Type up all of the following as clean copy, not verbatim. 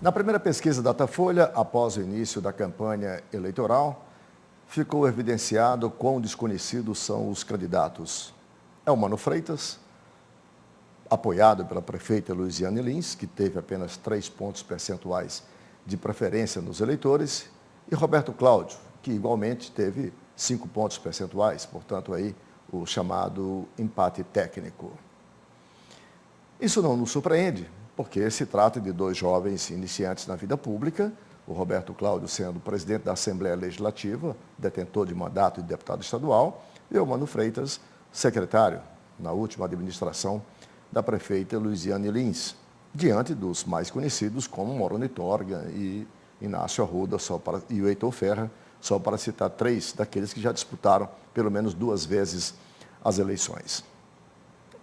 Na primeira pesquisa Datafolha, após o início da campanha eleitoral, ficou evidenciado quão desconhecidos são os candidatos. É o Mano Freitas, apoiado pela prefeita Luiziane Lins, que teve apenas 3 pontos percentuais de preferência nos eleitores, e Roberto Cláudio, que igualmente teve 5 pontos percentuais, portanto aí o chamado empate técnico. Isso não nos surpreende, porque se trata de 2 jovens iniciantes na vida pública, o Roberto Cláudio sendo presidente da Assembleia Legislativa, detentor de mandato de deputado estadual, e o Mano Freitas, secretário, na última administração, da prefeita Luiziane Lins, diante dos mais conhecidos como Moroni Torga e Inácio Arruda e o Heitor Ferrer, só para citar 3 daqueles que já disputaram pelo menos 2 vezes as eleições.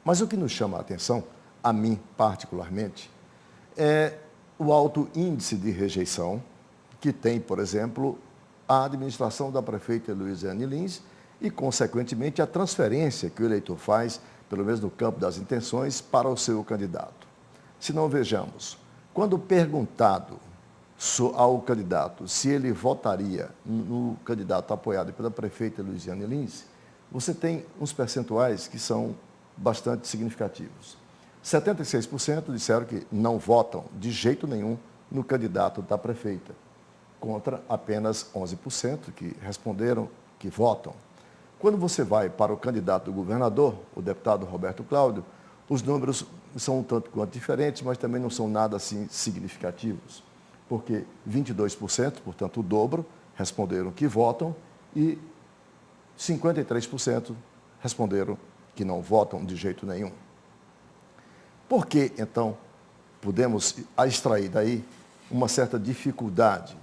Mas o que nos chama a atenção, a mim particularmente, é o alto índice de rejeição que tem, por exemplo, a administração da prefeita Luiziane Lins e, consequentemente, a transferência que o eleitor faz, pelo menos no campo das intenções, para o seu candidato. Se não vejamos, quando perguntado ao candidato se ele votaria no candidato apoiado pela prefeita Luiziane Lins, você tem uns percentuais que são bastante significativos. 76% disseram que não votam de jeito nenhum no candidato da prefeita, contra apenas 11% que responderam que votam. Quando você vai para o candidato do governador, o deputado Roberto Cláudio, os números são um tanto quanto diferentes, mas também não são nada assim significativos, porque 22%, portanto o dobro, responderam que votam e 53% responderam que não votam de jeito nenhum. Por que, então, podemos extrair daí uma certa dificuldade?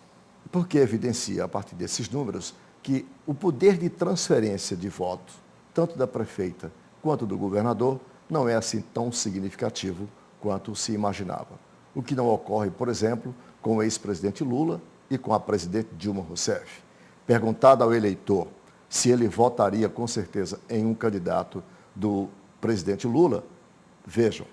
Porque evidencia, a partir desses números, que o poder de transferência de voto, tanto da prefeita quanto do governador, não é assim tão significativo quanto se imaginava. O que não ocorre, por exemplo, com o ex-presidente Lula e com a presidente Dilma Rousseff. Perguntado ao eleitor se ele votaria com certeza em um candidato do presidente Lula, vejam,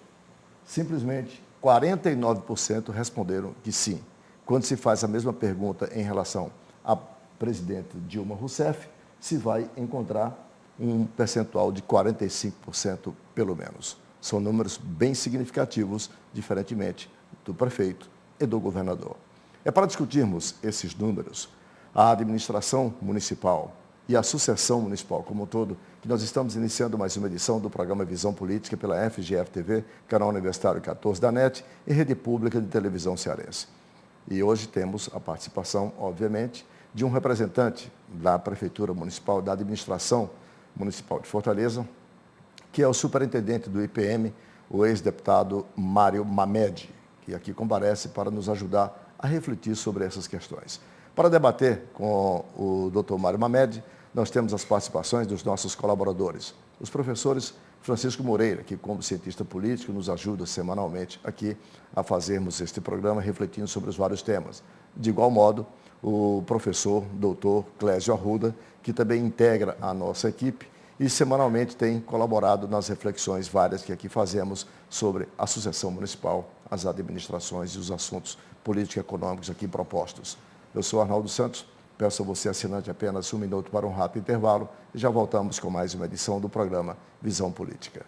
simplesmente 49% responderam que sim. Quando se faz a mesma pergunta em relação à presidente Dilma Rousseff, se vai encontrar um percentual de 45% pelo menos. São números bem significativos, diferentemente do prefeito e do governador. É para discutirmos esses números, a administração municipal e a sucessão municipal como um todo, que nós estamos iniciando mais uma edição do programa Visão Política pela FGF-TV, canal Universitário 14 da NET e Rede Pública de Televisão Cearense. E hoje temos a participação, obviamente, de um representante da Prefeitura Municipal, da Administração Municipal de Fortaleza, que é o superintendente do IPM, o ex-deputado Mário Mamed, que aqui comparece para nos ajudar a refletir sobre essas questões. Para debater com o Dr. Mário Mamed, nós temos as participações dos nossos colaboradores, os professores Francisco Moreira, que como cientista político nos ajuda semanalmente aqui a fazermos este programa refletindo sobre os vários temas. De igual modo, o professor Dr. Clésio Arruda, que também integra a nossa equipe e semanalmente tem colaborado nas reflexões várias que aqui fazemos sobre a sucessão municipal, as administrações e os assuntos político-econômicos aqui propostos. Eu sou Arnaldo Santos, peço a você, assinante, apenas 1 minuto para um rápido intervalo e já voltamos com mais uma edição do programa Visão Política.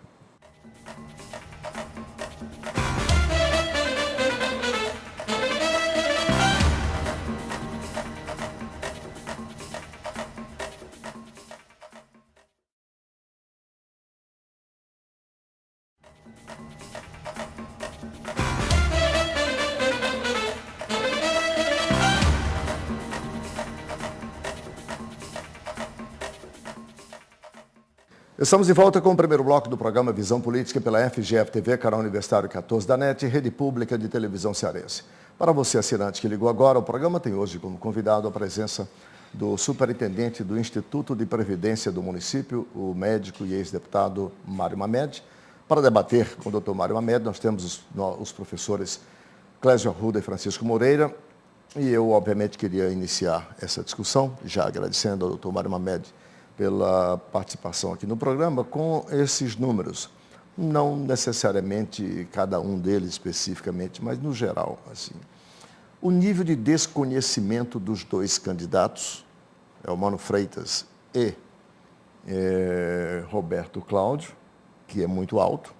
Estamos de volta com o primeiro bloco do programa Visão Política pela FGF-TV, canal Universitário 14 da NET e Rede Pública de Televisão Cearense. Para você, assinante que ligou agora, o programa tem hoje como convidado a presença do superintendente do Instituto de Previdência do município, o médico e ex-deputado Mário Mamed. Para debater com o Dr. Mário Mamed, nós temos os professores Clésio Arruda e Francisco Moreira. E eu, obviamente, queria iniciar essa discussão, já agradecendo ao Dr. Mário Mamed pela participação aqui no programa, com esses números. Não necessariamente cada um deles especificamente, mas no geral, assim. o nível de desconhecimento dos dois candidatos, Eumano Freitas e Roberto Cláudio, que é muito alto,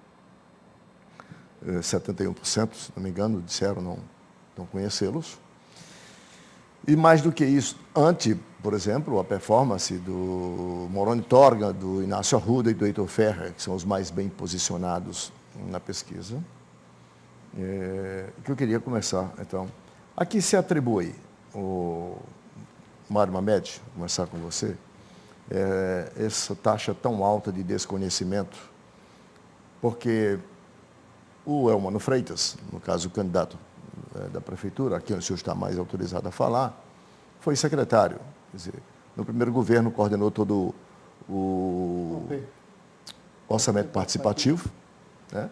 71%, se não me engano, disseram não conhecê-los. E mais do que isso, por exemplo, a performance do Moroni Torga, do Inácio Arruda e do Heitor Ferrer, que são os mais bem posicionados na pesquisa, que eu queria começar, então. A que se atribui, o Mário Mamed, vou começar com você, essa taxa tão alta de desconhecimento? Porque o Eumano Freitas, no caso o candidato da prefeitura, a quem o senhor está mais autorizado a falar, foi secretário. Quer dizer, no primeiro governo coordenou todo o orçamento participativo, né?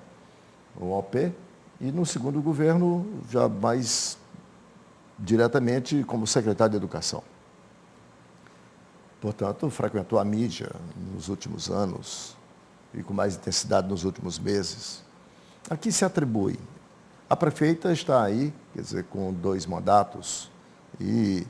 O OP, e no segundo governo já mais diretamente como secretário de Educação. Portanto, frequentou a mídia nos últimos anos e com mais intensidade nos últimos meses. A que se atribui? A prefeita está aí, quer dizer, com 2 mandatos e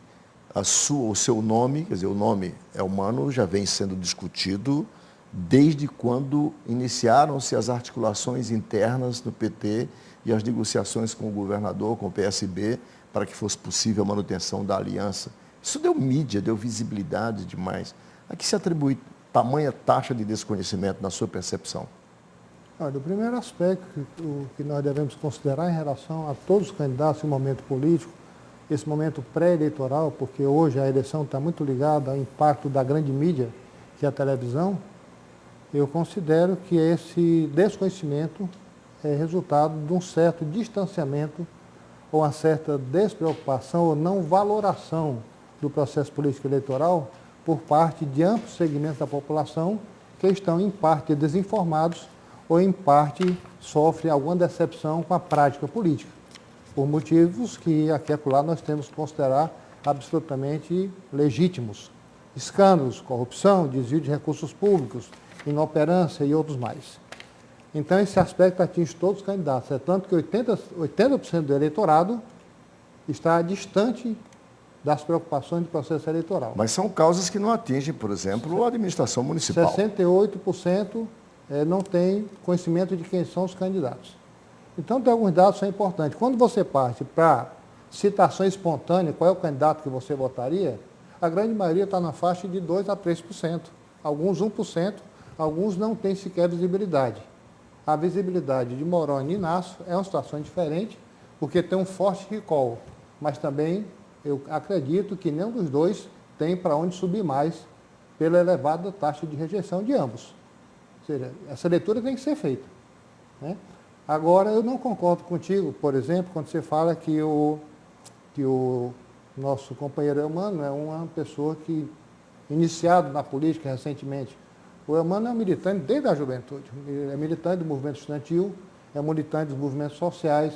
o seu nome, quer dizer, o nome Eumano já vem sendo discutido desde quando iniciaram-se as articulações internas no PT e as negociações com o governador, com o PSB, para que fosse possível a manutenção da aliança. Isso deu mídia, deu visibilidade demais. A que se atribui tamanha taxa de desconhecimento na sua percepção? Olha, o primeiro aspecto que nós devemos considerar em relação a todos os candidatos em momento político, esse momento pré-eleitoral, porque hoje a eleição está muito ligada ao impacto da grande mídia, que é a televisão, eu considero que esse desconhecimento é resultado de um certo distanciamento ou uma certa despreocupação ou não valoração do processo político eleitoral por parte de amplos segmentos da população que estão, em parte, desinformados ou, em parte, sofrem alguma decepção com a prática política, por motivos que, aqui e acolá, nós temos que considerar absolutamente legítimos. Escândalos, corrupção, desvio de recursos públicos, inoperância e outros mais. Então, esse aspecto atinge todos os candidatos. É tanto que 80% do eleitorado está distante das preocupações do processo eleitoral. Mas são causas que não atingem, por exemplo, a administração municipal. 68% não tem conhecimento de quem são os candidatos. Então, tem alguns dados que são importantes. Quando você parte para citação espontânea, qual é o candidato que você votaria, a grande maioria está na faixa de 2% a 3%. Alguns 1%, alguns não têm sequer visibilidade. A visibilidade de Moroni e Inácio é uma situação diferente, porque tem um forte recall, mas também eu acredito que nenhum dos dois tem para onde subir mais pela elevada taxa de rejeição de ambos. Ou seja, essa leitura tem que ser feita, né? Agora, eu não concordo contigo, por exemplo, quando você fala que o nosso companheiro Eumano é uma pessoa que, iniciado na política recentemente. O Eumano é um militante desde a juventude. Ele é militante do movimento estudantil, é militante dos movimentos sociais.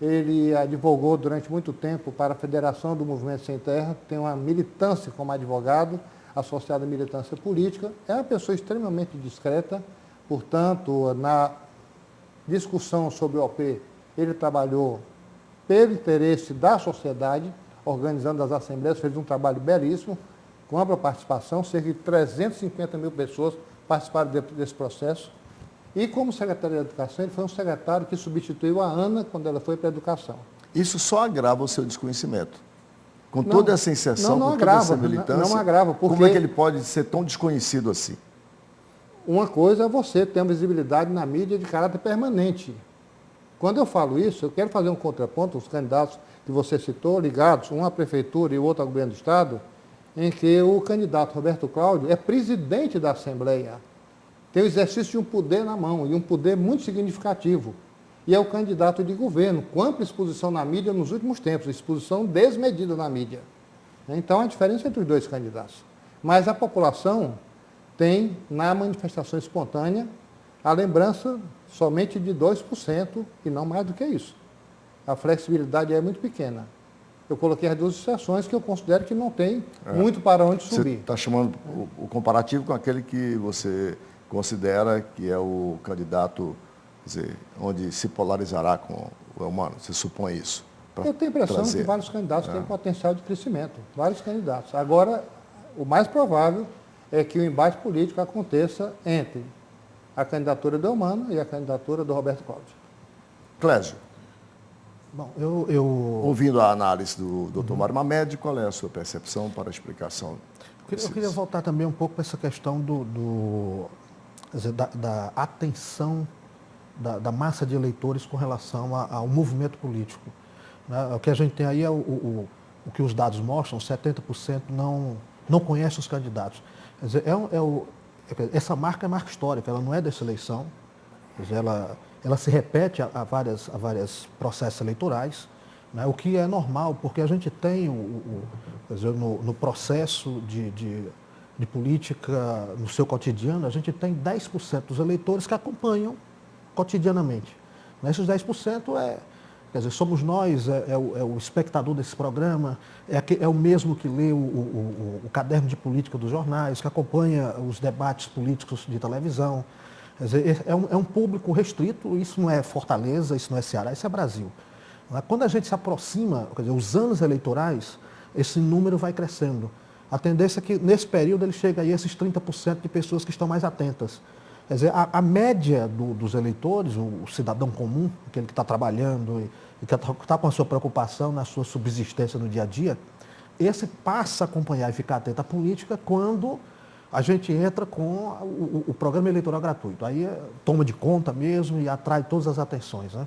Ele advogou durante muito tempo para a Federação do Movimento Sem Terra, tem uma militância como advogado, associada à militância política. É uma pessoa extremamente discreta, portanto, na discussão sobre o OP, ele trabalhou pelo interesse da sociedade, organizando as assembleias, fez um trabalho belíssimo, com ampla participação, cerca de 350 mil pessoas participaram desse processo. E como secretário de Educação, ele foi um secretário que substituiu a Ana quando ela foi para a Educação. Isso só agrava o seu desconhecimento. Com toda essa inserção, com toda essa militância, não agrava, porque como é que ele pode ser tão desconhecido assim? Uma coisa é você ter uma visibilidade na mídia de caráter permanente. Quando eu falo isso, eu quero fazer um contraponto aos candidatos que você citou, ligados, um à prefeitura e o outro ao governo do Estado, em que o candidato Roberto Cláudio é presidente da Assembleia, tem o exercício de um poder na mão, e um poder muito significativo. E é o candidato de governo, com ampla exposição na mídia nos últimos tempos, exposição desmedida na mídia. Então, a diferença entre os dois candidatos. Mas a população tem, na manifestação espontânea, a lembrança somente de 2%, e não mais do que isso. A flexibilidade é muito pequena. Eu coloquei as duas exceções que eu considero que não tem muito para onde subir. Você está chamando o comparativo com aquele que você considera que é o candidato, quer dizer, onde se polarizará com o Eumano, você supõe isso, Eu tenho a impressão que vários candidatos têm potencial de crescimento, vários candidatos. Agora, o mais provável é que o embate político aconteça entre a candidatura do Eumano e a candidatura do Roberto Cláudio. Clésio, Bom, ouvindo a análise do Dr. Mário Mamed, qual é a sua percepção para a explicação? Eu queria voltar também um pouco para essa questão quer dizer, da atenção da massa de eleitores com relação ao movimento político. Né? O que a gente tem aí é o que os dados mostram, 70% não conhece os candidatos. Quer dizer, essa marca é marca histórica, ela não é dessa eleição, quer dizer, ela se repete a vários processos eleitorais, né? O que é normal, porque a gente tem, quer dizer, no processo de política, no seu cotidiano, a gente tem 10% dos eleitores que acompanham cotidianamente. Esses 10% quer dizer, somos nós, é o espectador desse programa, é o mesmo que lê o caderno de política dos jornais, que acompanha os debates políticos de televisão. Quer dizer, é um público restrito, isso não é Fortaleza, isso não é Ceará, isso é Brasil. Quando a gente se aproxima, quer dizer, os anos eleitorais, esse número vai crescendo. A tendência é que, nesse período, ele chega aí a esses 30% de pessoas que estão mais atentas. Quer dizer, a média dos eleitores, o cidadão comum, aquele que está trabalhando e que está com a sua preocupação na sua subsistência no dia a dia, esse passa a acompanhar e ficar atento à política quando a gente entra com o programa eleitoral gratuito. Aí toma de conta mesmo e atrai todas as atenções. Né?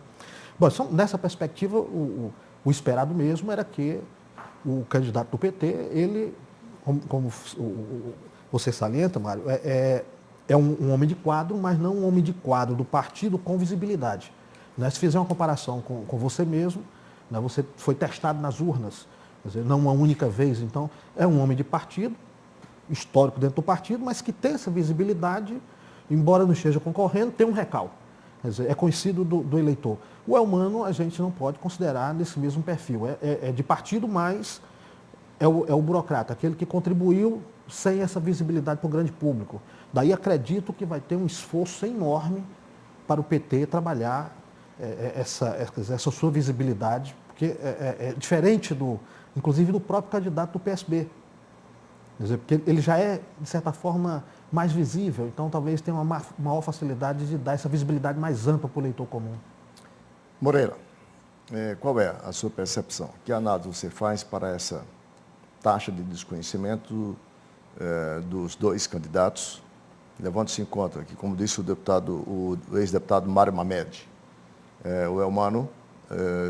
Bom, nessa perspectiva, o esperado mesmo era que o candidato do PT, ele, como você salienta, Mário, é um homem de quadro, mas não um homem de quadro do partido com visibilidade. Né? Se fizer uma comparação com você mesmo, né? Você foi testado nas urnas, quer dizer, não uma única vez, então é um homem de partido, histórico dentro do partido, mas que tem essa visibilidade, embora não esteja concorrendo, tem um recalque. Quer dizer, é conhecido do eleitor. O Eumano a gente não pode considerar nesse mesmo perfil. É de partido, mas é o burocrata, aquele que contribuiu sem essa visibilidade para o grande público. Daí acredito que vai ter um esforço enorme para o PT trabalhar essa sua visibilidade, porque é diferente inclusive do próprio candidato do PSB. Quer dizer, porque ele já é, de certa forma, mais visível, então talvez tenha uma maior facilidade de dar essa visibilidade mais ampla para o eleitor comum. Moreira, qual é a sua percepção? Que análise você faz para essa taxa de desconhecimento dos dois candidatos, levando-se em conta que, como disse o ex-deputado Mário Mamed, o Eumano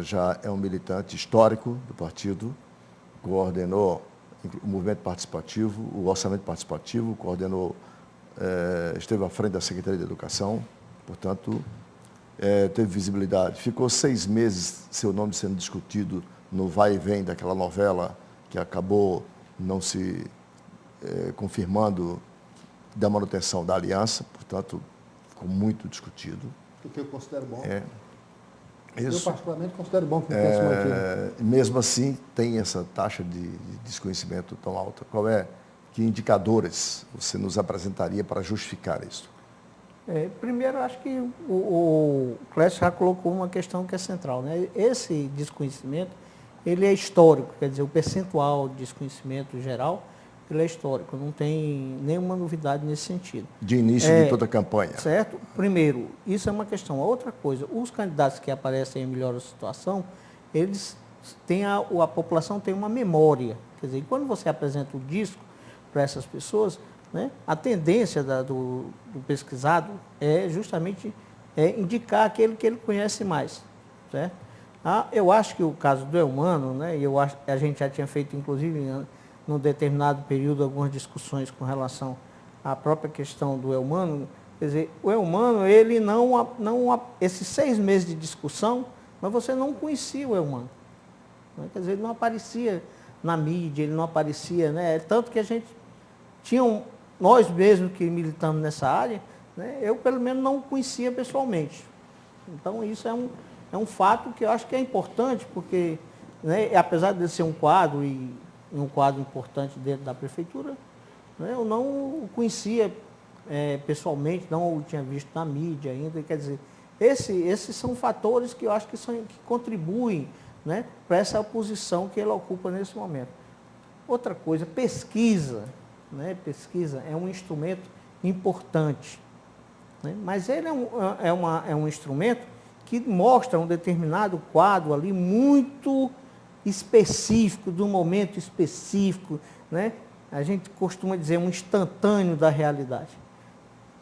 já é um militante histórico do partido, coordenou o movimento participativo, o orçamento participativo, esteve à frente da Secretaria de Educação, portanto, teve visibilidade. Ficou 6 meses seu nome sendo discutido no vai e vem daquela novela que acabou não se confirmando da manutenção da aliança, portanto, ficou muito discutido. O que eu considero bom. Isso. Eu, particularmente, considero bom que tenha se mantido. Mesmo assim, tem essa taxa de desconhecimento tão alta. Que indicadores você nos apresentaria para justificar isso? Primeiro, acho que o Clécio já colocou uma questão que é central, né? Esse desconhecimento, ele é histórico, quer dizer, o percentual de desconhecimento geral, ele é histórico, não tem nenhuma novidade nesse sentido. De início de toda a campanha. Certo? Primeiro, isso é uma questão. A outra coisa, os candidatos que aparecem em melhor situação, eles têm a população tem uma memória. Quer dizer, quando você apresenta o disco para essas pessoas, né, a tendência do pesquisado é justamente indicar aquele que ele conhece mais. Certo? Eu acho que o caso do Eumano, né, a gente já tinha feito, inclusive, num determinado período, algumas discussões com relação à própria questão do Eumano. Quer dizer, o Eumano, ele esses 6 meses de discussão, mas você não conhecia o Eumano. Né? Quer dizer, ele não aparecia na mídia, ele não aparecia, né? Tanto que a gente nós mesmos que militamos nessa área, né, eu pelo menos não o conhecia pessoalmente. Então isso é um fato que eu acho que é importante, porque, né, apesar de ser um quadro um quadro importante dentro da prefeitura, né, eu não o conhecia pessoalmente, não o tinha visto na mídia ainda. Quer dizer, esses são fatores que eu acho que contribuem né, para essa posição que ele ocupa nesse momento. Outra coisa, pesquisa. Né? Pesquisa é um instrumento importante, né? Mas ele é um instrumento que mostra um determinado quadro ali muito específico, de um momento específico, né? A gente costuma dizer um instantâneo da realidade.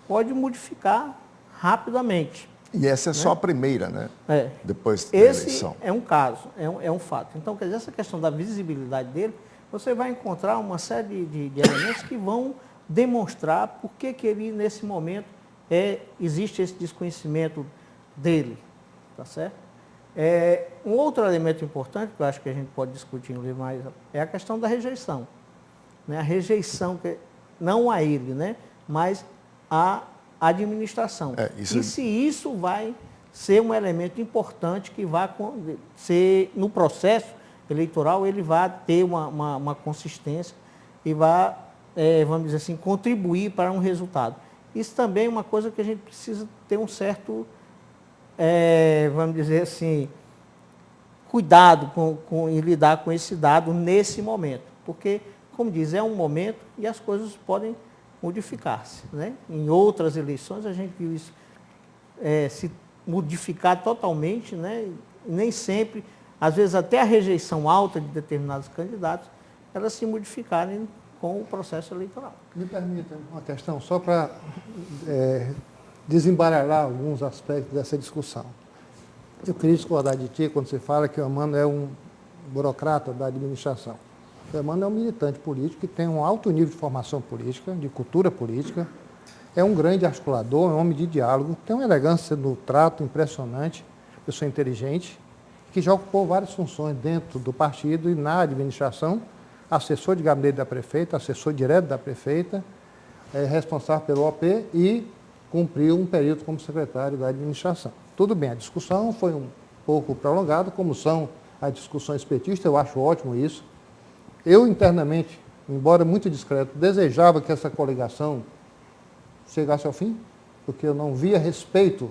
Pode modificar rapidamente. E essa é só a primeira, né? É. Depois da Esse eleição. é um caso, é um fato. Então, quer dizer, essa questão da visibilidade dele, você vai encontrar uma série de elementos que vão demonstrar por que ele, nesse momento, existe esse desconhecimento dele. Tá certo? Um outro elemento importante, que eu acho que a gente pode discutir no livro mais, é a questão da rejeição. Né? A rejeição, não a ele, né? Mas a administração. E se isso vai ser um elemento importante que vai ser, no processo eleitoral, ele vai ter uma consistência e vai, vamos dizer assim, contribuir para um resultado. Isso também é uma coisa que a gente precisa ter um certo, vamos dizer assim, cuidado em lidar com esse dado nesse momento. Porque, como diz, é um momento e as coisas podem modificar-se. Né? Em outras eleições a gente viu isso se modificar totalmente, né? E nem sempre, às vezes até a rejeição alta de determinados candidatos, elas se modificarem com o processo eleitoral. Me permita uma questão, só para desembaralhar alguns aspectos dessa discussão. Eu queria discordar de ti quando você fala que o Eumano é um burocrata da administração. O Eumano é um militante político que tem um alto nível de formação política, de cultura política, é um grande articulador, é um homem de diálogo, tem uma elegância no trato impressionante, pessoa inteligente, que já ocupou várias funções dentro do partido e na administração, assessor de gabinete da prefeita, assessor direto da prefeita, responsável pelo OP e cumpriu um período como secretário da administração. Tudo bem, a discussão foi um pouco prolongada, como são as discussões petistas, eu acho ótimo isso. Eu, internamente, embora muito discreto, desejava que essa coligação chegasse ao fim, porque eu não via respeito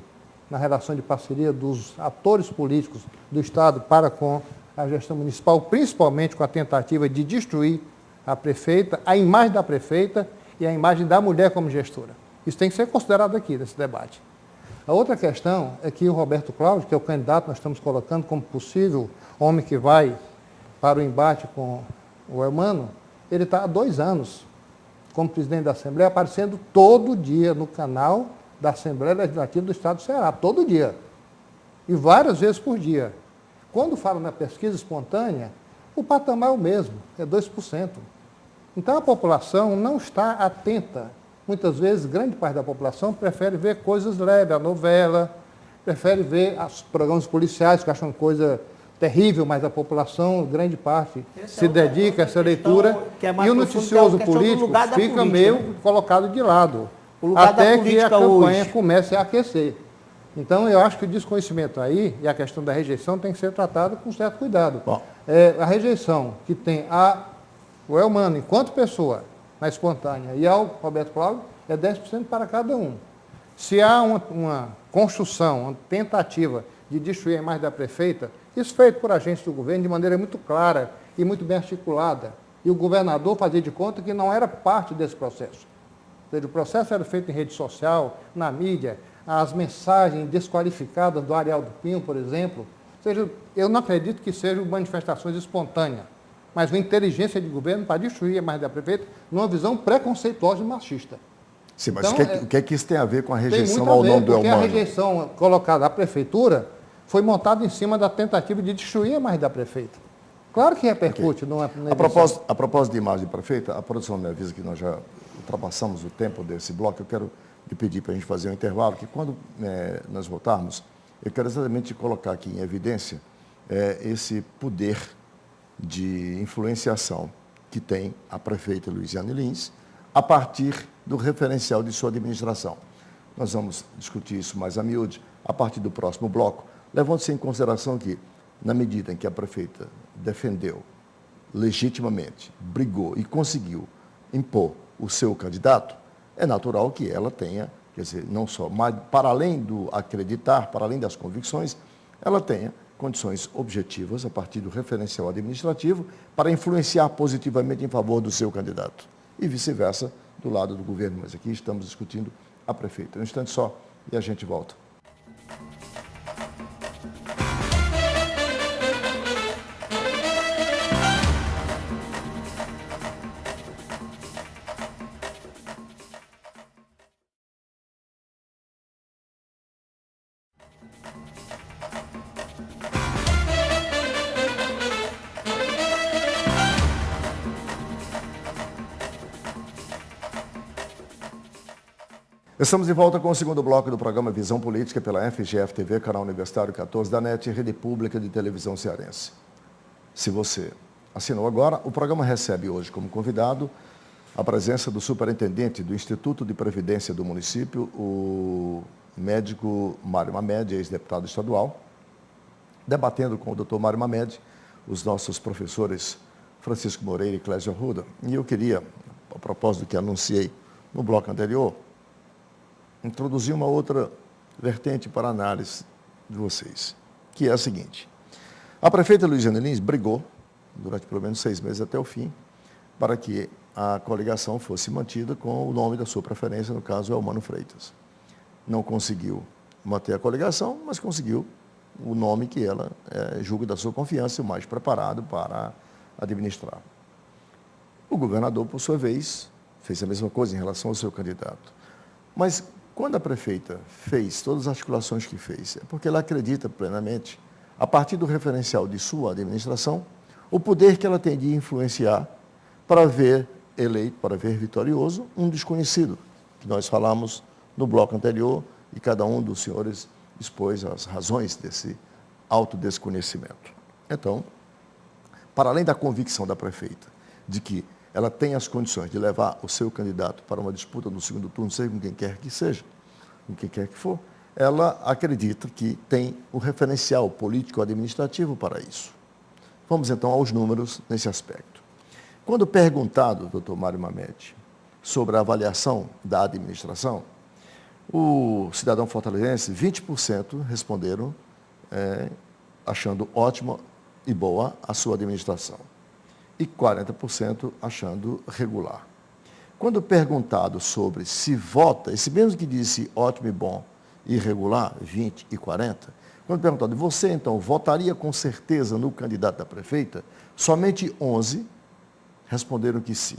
na relação de parceria dos atores políticos do Estado para com a gestão municipal, principalmente com a tentativa de destruir a prefeita, a imagem da prefeita e a imagem da mulher como gestora. Isso tem que ser considerado aqui nesse debate. A outra questão é que o Roberto Cláudio, que é o candidato que nós estamos colocando como possível homem que vai para o embate com o Eumano, ele está há 2 anos como presidente da Assembleia, aparecendo todo dia no canal da Assembleia Legislativa do Estado do Ceará, todo dia, e várias vezes por dia. Quando fala na pesquisa espontânea, o patamar é o mesmo, é 2%. Então a população não está atenta. Muitas vezes, grande parte da população prefere ver coisas leves, a novela, prefere ver os programas policiais, que acham coisa terrível, mas a população, grande parte, se dedica a essa leitura, e o noticioso político fica meio colocado de lado, até que a campanha comece a aquecer. Então, eu acho que o desconhecimento aí, e a questão da rejeição, tem que ser tratado com certo cuidado. A rejeição que tem o Eumano, enquanto pessoa, na espontânea, e ao Roberto Cláudio, é 10% para cada um. Se há uma construção, uma tentativa de destruir a imagem da prefeita, isso feito por agentes do governo de maneira muito clara e muito bem articulada, e o governador fazia de conta que não era parte desse processo. Ou seja, o processo era feito em rede social, na mídia, as mensagens desqualificadas do Ariel do Pinho, por exemplo. Ou seja, eu não acredito que sejam manifestações espontâneas, mas uma inteligência de governo para destruir a imagem da prefeita numa visão preconceituosa e machista. Sim, mas então, o que é que isso tem a ver com a rejeição ao nome do Eumano? Porque a rejeição colocada à prefeitura foi montada em cima da tentativa de destruir a imagem da prefeita. Claro que repercute. A propósito de imagem de prefeita, a produção me avisa que nós já ultrapassamos o tempo desse bloco. Eu quero lhe pedir para a gente fazer um intervalo, que quando nós voltarmos, eu quero exatamente colocar aqui em evidência esse poder de influenciação que tem a prefeita Luiziane Lins a partir do referencial de sua administração. Nós vamos discutir isso mais a miúde a partir do próximo bloco, levando-se em consideração que, na medida em que a prefeita defendeu legitimamente, brigou e conseguiu impor o seu candidato, é natural que ela tenha, quer dizer, não só, mas para além do acreditar, para além das convicções, ela tenha condições objetivas a partir do referencial administrativo para influenciar positivamente em favor do seu candidato. E vice-versa do lado do governo. Mas aqui estamos discutindo a prefeita. Um instante só e a gente volta. Estamos de volta com o segundo bloco do programa Visão Política pela FGF-TV, canal Universitário 14 da NET e Rede Pública de Televisão Cearense. Se você assinou agora, o programa recebe hoje como convidado a presença do superintendente do Instituto de Previdência do município, o médico Mário Mamed, ex-deputado estadual, debatendo com o Dr. Mário Mamed os nossos professores Francisco Moreira e Clésio Arruda. E eu queria, a propósito do que anunciei no bloco anterior, introduzir uma outra vertente para a análise de vocês, que é a seguinte. A prefeita Luiziane Lins brigou, durante pelo menos 6 meses até o fim, para que a coligação fosse mantida com o nome da sua preferência, no caso é o Mano Freitas. Não conseguiu manter a coligação, mas conseguiu o nome que ela julga da sua confiança, o mais preparado para administrar. O governador, por sua vez, fez a mesma coisa em relação ao seu candidato. Mas quando a prefeita fez todas as articulações que fez, é porque ela acredita plenamente, a partir do referencial de sua administração, o poder que ela tem de influenciar para ver eleito, para ver vitorioso, um desconhecido, que nós falamos no bloco anterior, e cada um dos senhores expôs as razões desse autodesconhecimento. Então, para além da convicção da prefeita de que ela tem as condições de levar o seu candidato para uma disputa no segundo turno, seja com quem quer que seja, com quem quer que for, ela acredita que tem o referencial político-administrativo para isso. Vamos então aos números nesse aspecto. Quando perguntado, doutor Mário Mamed, sobre a avaliação da administração, o cidadão fortalezense, 20% responderam achando ótima e boa a sua administração e 40% achando regular. Quando perguntado sobre se vota, esse mesmo que disse ótimo e bom e regular, 20 e 40, quando perguntado, você então votaria com certeza no candidato da prefeita, somente 11 responderam que sim.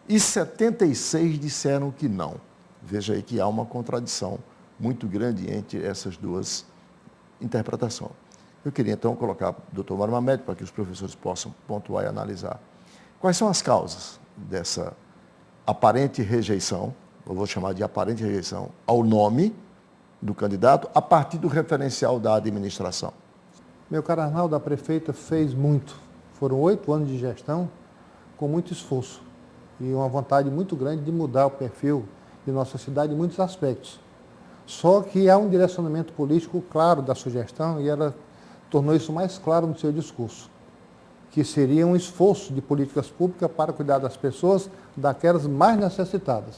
E 76 disseram que não. Veja aí que há uma contradição muito grande entre essas duas interpretações. Eu queria então colocar o doutor Mário Mamed para que os professores possam pontuar e analisar. Quais são as causas dessa aparente rejeição, eu vou chamar de aparente rejeição, ao nome do candidato a partir do referencial da administração? Meu caro Arnaldo, a prefeita fez muito. Foram 8 anos de gestão com muito esforço e uma vontade muito grande de mudar o perfil de nossa cidade em muitos aspectos. Só que há um direcionamento político claro da sugestão e ela tornou isso mais claro no seu discurso, que seria um esforço de políticas públicas para cuidar das pessoas, daquelas mais necessitadas.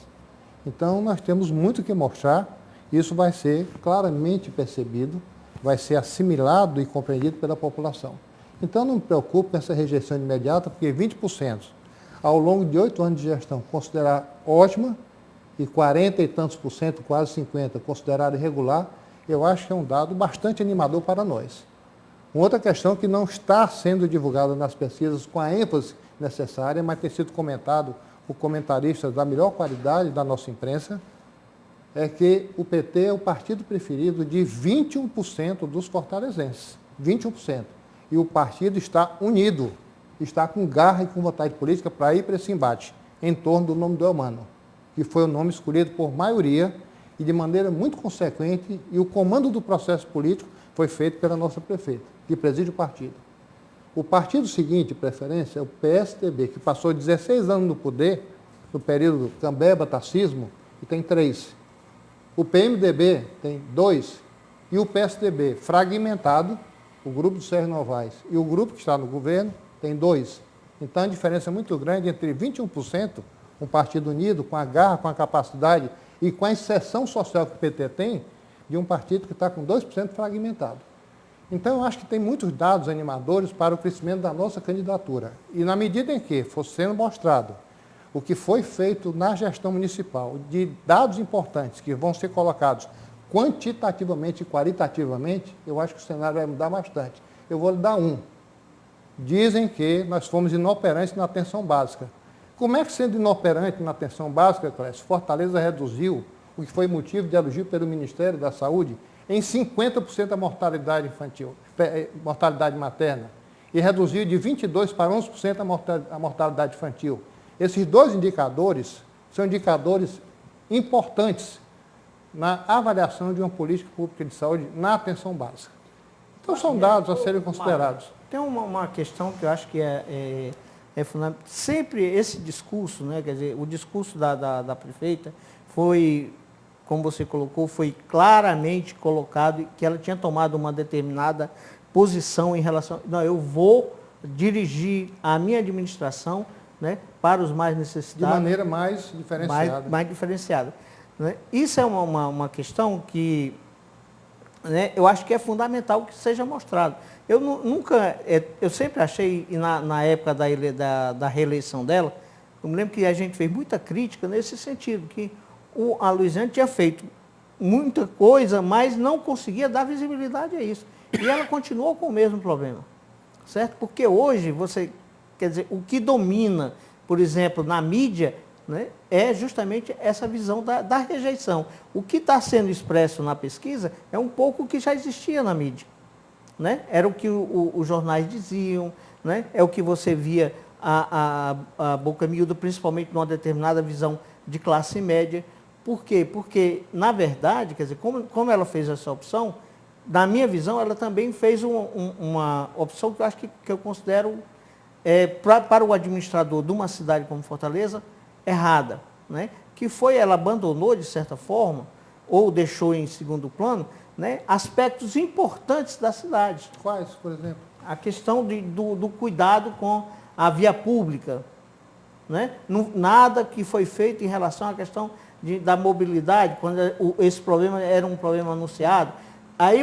Então, nós temos muito que mostrar, isso vai ser claramente percebido, vai ser assimilado e compreendido pela população. Então, não me preocupe com essa rejeição imediata, porque 20% ao longo de 8 anos de gestão considerar ótima e 40 e tantos por cento, quase 50%, considerar irregular, eu acho que é um dado bastante animador para nós. Uma outra questão que não está sendo divulgada nas pesquisas com a ênfase necessária, mas tem sido comentado por comentaristas da melhor qualidade da nossa imprensa, é que o PT é o partido preferido de 21% dos fortalezenses. 21%. E o partido está unido, está com garra e com vontade política para ir para esse embate em torno do nome do Eumano, que foi o nome escolhido por maioria e de maneira muito consequente, e o comando do processo político foi feito pela nossa prefeita, que preside o partido. O partido seguinte, preferência, é o PSDB, que passou 16 anos no poder, no período Cambeba-Tacismo, e tem 3. O PMDB tem 2. E o PSDB, fragmentado, o grupo do Sérgio Novaes e o grupo que está no governo, tem 2. Então, a diferença é muito grande entre 21%, um partido unido, com a garra, com a capacidade e com a inserção social que o PT tem, de um partido que está com 2% fragmentado. Então, eu acho que tem muitos dados animadores para o crescimento da nossa candidatura. E na medida em que for sendo mostrado o que foi feito na gestão municipal, de dados importantes que vão ser colocados quantitativamente e qualitativamente, eu acho que o cenário vai mudar bastante. Eu vou lhe dar um. Dizem que nós fomos inoperantes na atenção básica. Como é que, sendo inoperante na atenção básica, Clécio, Fortaleza reduziu, o que foi motivo de elogio pelo Ministério da Saúde, em 50% a mortalidade infantil, mortalidade materna, e reduziu de 22% para 11% a mortalidade infantil. Esses dois indicadores são indicadores importantes na avaliação de uma política pública de saúde na atenção básica. Então, são dados a serem considerados. Tem uma questão que eu acho que é fundamental. Sempre esse discurso, né, quer dizer, o discurso da prefeita foi, como você colocou, foi claramente colocado que ela tinha tomado uma determinada posição em relação... Não, eu vou dirigir a minha administração, né, para os mais necessitados. De maneira mais diferenciada. Mais diferenciada. Né? Isso é uma questão que, né, eu acho que é fundamental que seja mostrado. Eu sempre achei, na época da reeleição dela, eu me lembro que a gente fez muita crítica nesse sentido, que a Luiziane tinha feito muita coisa, mas não conseguia dar visibilidade a isso. E ela continuou com o mesmo problema, certo? Porque hoje, quer dizer, o que domina, por exemplo, na mídia, né, é justamente essa visão da rejeição. O que está sendo expresso na pesquisa é um pouco o que já existia na mídia. Né? Era o que os jornais diziam, né? É o que você via a boca miúda, principalmente numa determinada visão de classe média. Por quê? Porque, na verdade, quer dizer, como ela fez essa opção, na minha visão, ela também fez uma opção que eu acho que eu considero, para o administrador de uma cidade como Fortaleza, errada. Né? Que foi, ela abandonou, de certa forma, ou deixou em segundo plano, né, aspectos importantes da cidade. Quais, por exemplo? A questão do cuidado com a via pública. Né? Nada que foi feito em relação à questão da mobilidade, quando esse problema era um problema anunciado. Aí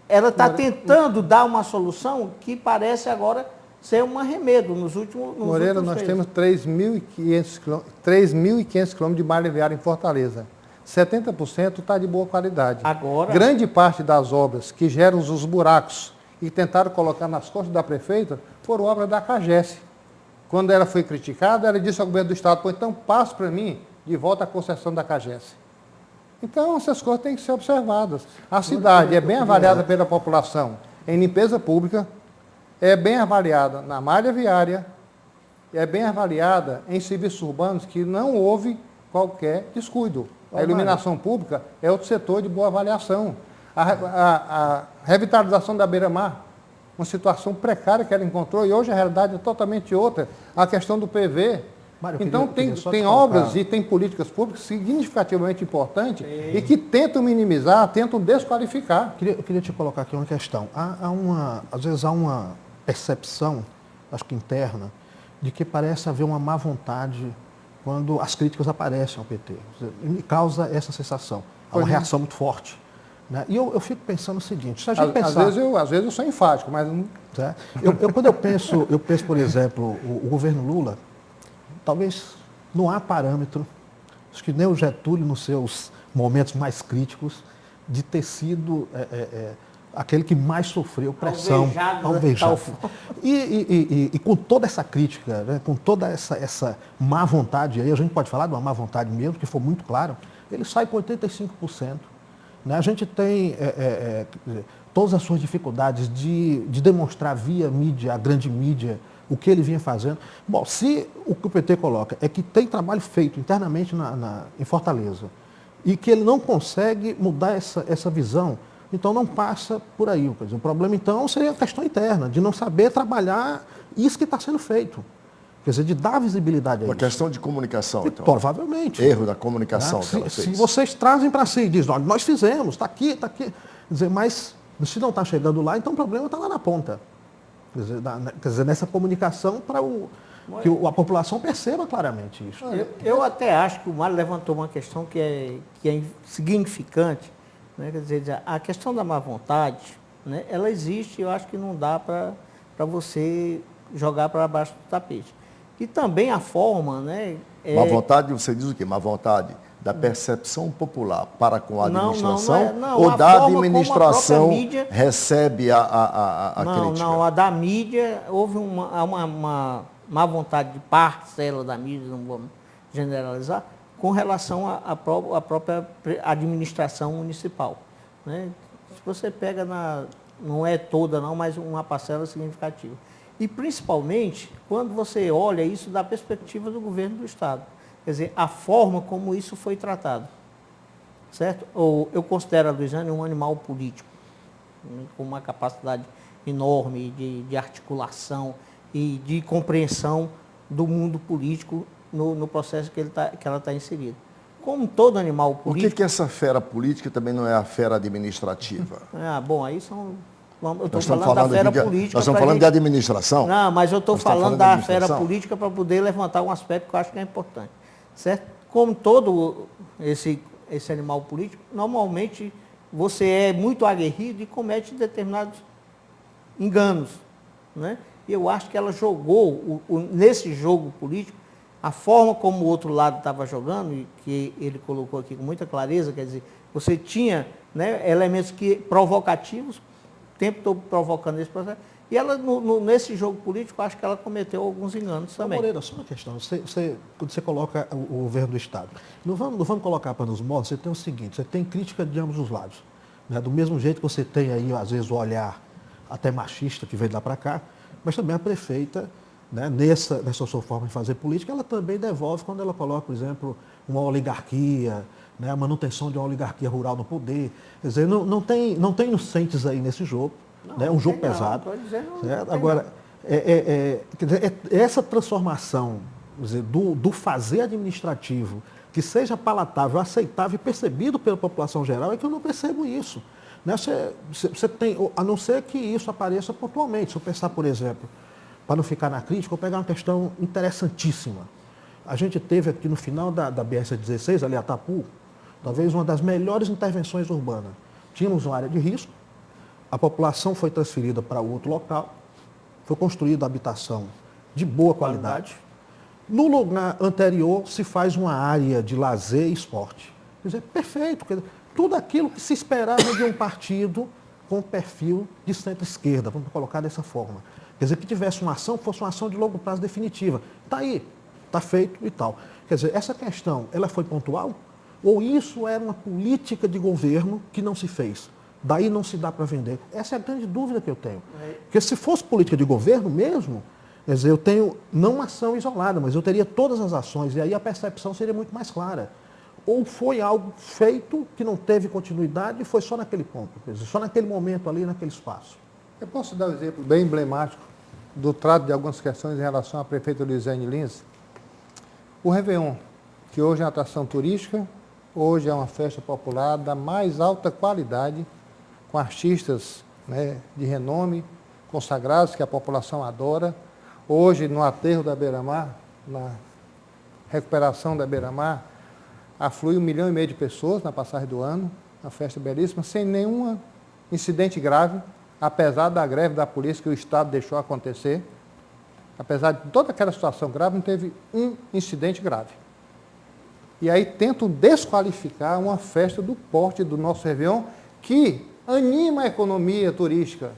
ela está tentando dar uma solução que parece agora ser um arremedo nos últimos Moreira, nós temos 3.500 quilômetros de malha viária em Fortaleza. 70% está de boa qualidade. Agora, grande parte das obras que geram os buracos e tentaram colocar nas costas da prefeita foram obras da CAGES. Quando ela foi criticada, ela disse ao governo do Estado, pô, então passe para mim de volta a concessão da CAGES. Então, essas coisas têm que ser observadas. A cidade é bem avaliada pela população em limpeza pública, é bem avaliada na malha viária, é bem avaliada em serviços urbanos que não houve qualquer descuido. A iluminação pública é outro setor de boa avaliação. A revitalização da beira-mar, uma situação precária que ela encontrou, e hoje a realidade é totalmente outra. A questão do PV. Mário, então, tem obras e tem políticas públicas significativamente importantes e que tentam minimizar, tentam desqualificar. Eu queria te colocar aqui uma questão. Às vezes há uma percepção, acho que interna, de que parece haver uma má vontade quando as críticas aparecem ao PT. Me causa essa sensação. Há uma reação muito forte. Né? E eu fico pensando o seguinte, se a gente pensar... Às vezes eu sou enfático, mas... Quando eu penso, por exemplo, o governo Lula, talvez não há parâmetro, acho que nem o Getúlio, nos seus momentos mais críticos, de ter sido aquele que mais sofreu pressão, alvejado. E com toda essa crítica, né, com toda essa má vontade, aí a gente pode falar de uma má vontade mesmo, que foi muito claro, ele sai com 85%. Né? A gente tem todas as suas dificuldades de demonstrar via mídia, a grande mídia, o que ele vinha fazendo. Bom, se o que o PT coloca é que tem trabalho feito internamente em Fortaleza e que ele não consegue mudar essa visão, então não passa por aí. Quer dizer, o problema, então, seria a questão interna, de não saber trabalhar isso que está sendo feito. Quer dizer, de dar visibilidade a isso. Uma questão de comunicação, então. Provavelmente. Erro da comunicação que ela fez. Se vocês trazem para si e dizem, olha, nós fizemos, está aqui, está aqui. Quer dizer, mas se não está chegando lá, então o problema está lá na ponta. Quer dizer, nessa comunicação para que a população perceba claramente isso. Eu até acho que o Mário levantou uma questão que é significante, né? Quer dizer, a questão da má vontade, né? Ela existe, eu acho que não dá para você jogar para baixo do tapete. E também a forma, né? Má vontade, você diz o quê? Má vontade da percepção popular para com a administração ou da administração mídia recebe a crítica? Não, a da mídia, houve uma má vontade de parcela da mídia, não vamos generalizar, com relação à própria administração municipal, né? Se você pega, não é toda não, mas uma parcela significativa. E principalmente quando você olha isso da perspectiva do governo do Estado. Quer dizer, a forma como isso foi tratado. Certo? Eu considero a Luiziane um animal político, né, com uma capacidade enorme de articulação e de compreensão do mundo político no processo que ela está inserida. Como todo animal político... Por que essa fera política também não é a fera administrativa? Bom, aí são... Eu estou falando da fera política... Nós estamos falando de administração. Não, mas eu estou falando da fera política para poder levantar um aspecto que eu acho que é importante. Certo? Como todo esse animal político, normalmente você é muito aguerrido e comete determinados enganos, né? E eu acho que ela jogou, nesse jogo político, a forma como o outro lado estava jogando, e que ele colocou aqui com muita clareza, quer dizer, você tinha, né, elementos provocativos, o tempo todo provocando esse processo, e ela, nesse jogo político, acho que ela cometeu alguns enganos também. Moreira, só uma questão. Quando você coloca o governo do Estado, não vamos colocar para nos mortos, você tem o seguinte, você tem crítica de ambos os lados. Né? Do mesmo jeito que você tem aí, às vezes, o olhar até machista que vem lá para cá, mas também a prefeita, né, nessa sua forma de fazer política, ela também devolve quando ela coloca, por exemplo, uma oligarquia, né, a manutenção de uma oligarquia rural no poder. Quer dizer, não tem inocentes aí nesse jogo. É um jogo pesado. Agora, essa transformação, quer dizer, do fazer administrativo, que seja palatável, aceitável e percebido pela população geral, é que eu não percebo isso. Né? Você tem, a não ser que isso apareça pontualmente. Se eu pensar, por exemplo, para não ficar na crítica, eu vou pegar uma questão interessantíssima. A gente teve aqui no final da BR-16, ali a Atapu, talvez uma das melhores intervenções urbanas. Tínhamos uma área de risco, a população foi transferida para outro local, foi construída habitação de boa qualidade. No lugar anterior se faz uma área de lazer e esporte. Quer dizer, perfeito. Quer dizer, tudo aquilo que se esperava de um partido com perfil de centro-esquerda, vamos colocar dessa forma. Quer dizer, que tivesse uma ação, fosse uma ação de longo prazo definitiva. Está aí, está feito e tal. Quer dizer, essa questão, ela foi pontual? Ou isso era uma política de governo que não se fez? Daí não se dá para vender. Essa é a grande dúvida que eu tenho. Porque se fosse política de governo mesmo, quer dizer, eu tenho não uma ação isolada, mas eu teria todas as ações, e aí a percepção seria muito mais clara. Ou foi algo feito que não teve continuidade e foi só naquele ponto, quer dizer, só naquele momento ali, naquele espaço. Eu posso dar um exemplo bem emblemático do trato de algumas questões em relação à prefeita Luiziane Lins. O Réveillon, que hoje é uma atração turística, hoje é uma festa popular da mais alta qualidade, com artistas, né, de renome, consagrados, que a população adora. Hoje, no aterro da Beira-Mar, na recuperação da Beira-Mar, aflui 1,5 milhão de pessoas na passagem do ano, uma festa belíssima, sem nenhum incidente grave, apesar da greve da polícia que o Estado deixou acontecer. Apesar de toda aquela situação grave, não teve um incidente grave. E aí tentam desqualificar uma festa do porte do nosso Réveillon, que anima a economia turística,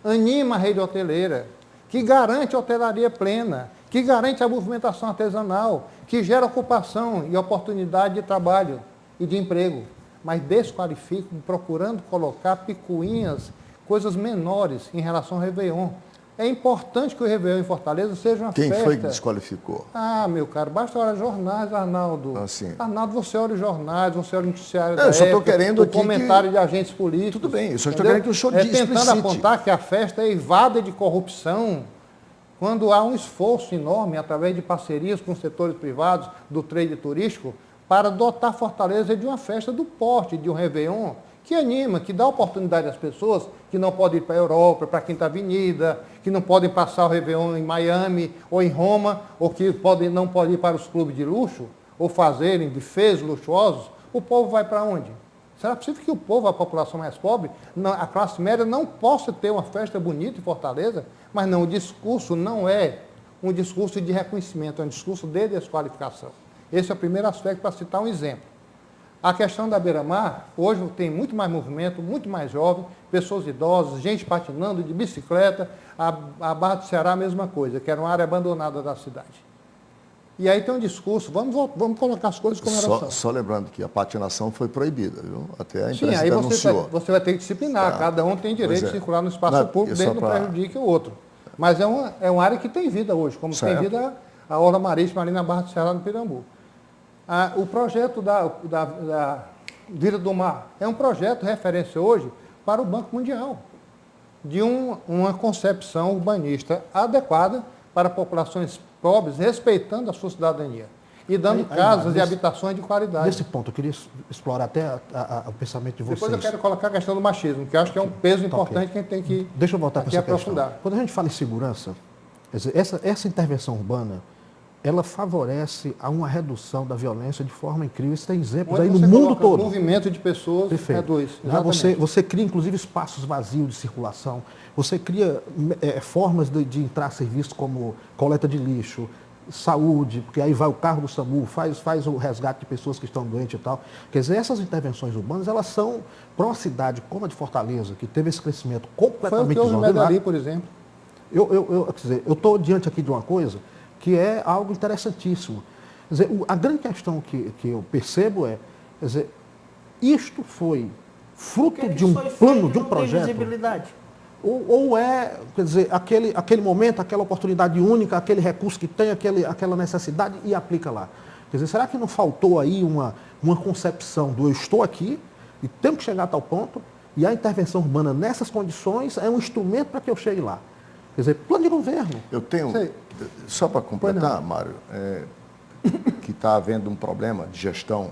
anima a rede hoteleira, que garante a hotelaria plena, que garante a movimentação artesanal, que gera ocupação e oportunidade de trabalho e de emprego, mas desqualificam procurando colocar picuinhas, coisas menores em relação ao Réveillon. É importante que o Réveillon em Fortaleza seja uma festa... Quem foi que desqualificou? Meu caro, basta olhar jornais, Arnaldo. Assim. Arnaldo, você olha os jornais, você olha o noticiário Eu só estou querendo o comentário de agentes políticos. Tudo bem, eu só estou querendo que o senhor tentando apontar que a festa é evada de corrupção, quando há um esforço enorme, através de parcerias com setores privados do trade turístico, para dotar Fortaleza de uma festa do porte, de um Réveillon, que anima, que dá oportunidade às pessoas que não podem ir para a Europa, para a Quinta Avenida, que não podem passar o Réveillon em Miami ou em Roma, ou que não podem ir para os clubes de luxo, ou fazerem bufês luxuosos. O povo vai para onde? Será possível que o povo, a população mais pobre, a classe média não possa ter uma festa bonita em Fortaleza? Mas não, o discurso não é um discurso de reconhecimento, é um discurso de desqualificação. Esse é o primeiro aspecto para citar um exemplo. A questão da beira-mar, hoje tem muito mais movimento, muito mais jovem, pessoas idosas, gente patinando de bicicleta, a Barra do Ceará a mesma coisa, que era uma área abandonada da cidade. E aí tem um discurso, vamos colocar as coisas como elas são. Só lembrando que a patinação foi proibida, viu? Até a Sim, imprensa aí anunciou. você vai ter que disciplinar, cada um tem direito de circular no espaço público, desde que não prejudique o outro. Mas é uma área que tem vida hoje, como tem vida a Orla Marítima ali na Barra do Ceará, no Pirambu. O projeto da Vida do Mar é um projeto referência hoje para o Banco Mundial, de uma concepção urbanista adequada para populações pobres, respeitando a sua cidadania e dando casas e habitações de qualidade. Nesse ponto, eu queria explorar até o pensamento de vocês. Depois eu quero colocar a questão do machismo, que eu acho que é um peso importante que a gente tem que Deixa eu voltar para essa aprofundar. questão. Quando a gente fala em segurança, quer dizer, essa intervenção urbana, ela favorece a uma redução da violência de forma incrível. Você tem exemplos aí no mundo todo. O movimento de pessoas reduz. Você cria, inclusive, espaços vazios de circulação. Você cria formas de entrar a serviços como coleta de lixo, saúde, porque aí vai o carro do SAMU, faz o resgate de pessoas que estão doentes e tal. Quer dizer, essas intervenções urbanas, elas são, para uma cidade como a de Fortaleza, que teve esse crescimento completamente desordenado, por exemplo. Quer dizer, eu estou diante aqui de uma coisa que é algo interessantíssimo. Quer dizer, a grande questão que eu percebo é, quer dizer, isto foi fruto de um plano, de um projeto. Ou é, quer dizer, aquele momento, aquela oportunidade única, aquele recurso que tem, aquela necessidade e aplica lá. Quer dizer, será que não faltou aí uma concepção do eu estou aqui e tenho que chegar a tal ponto e a intervenção urbana nessas condições é um instrumento para que eu chegue lá? Quer dizer, plano de governo. Eu tenho, só para completar, Mário, que está havendo um problema de gestão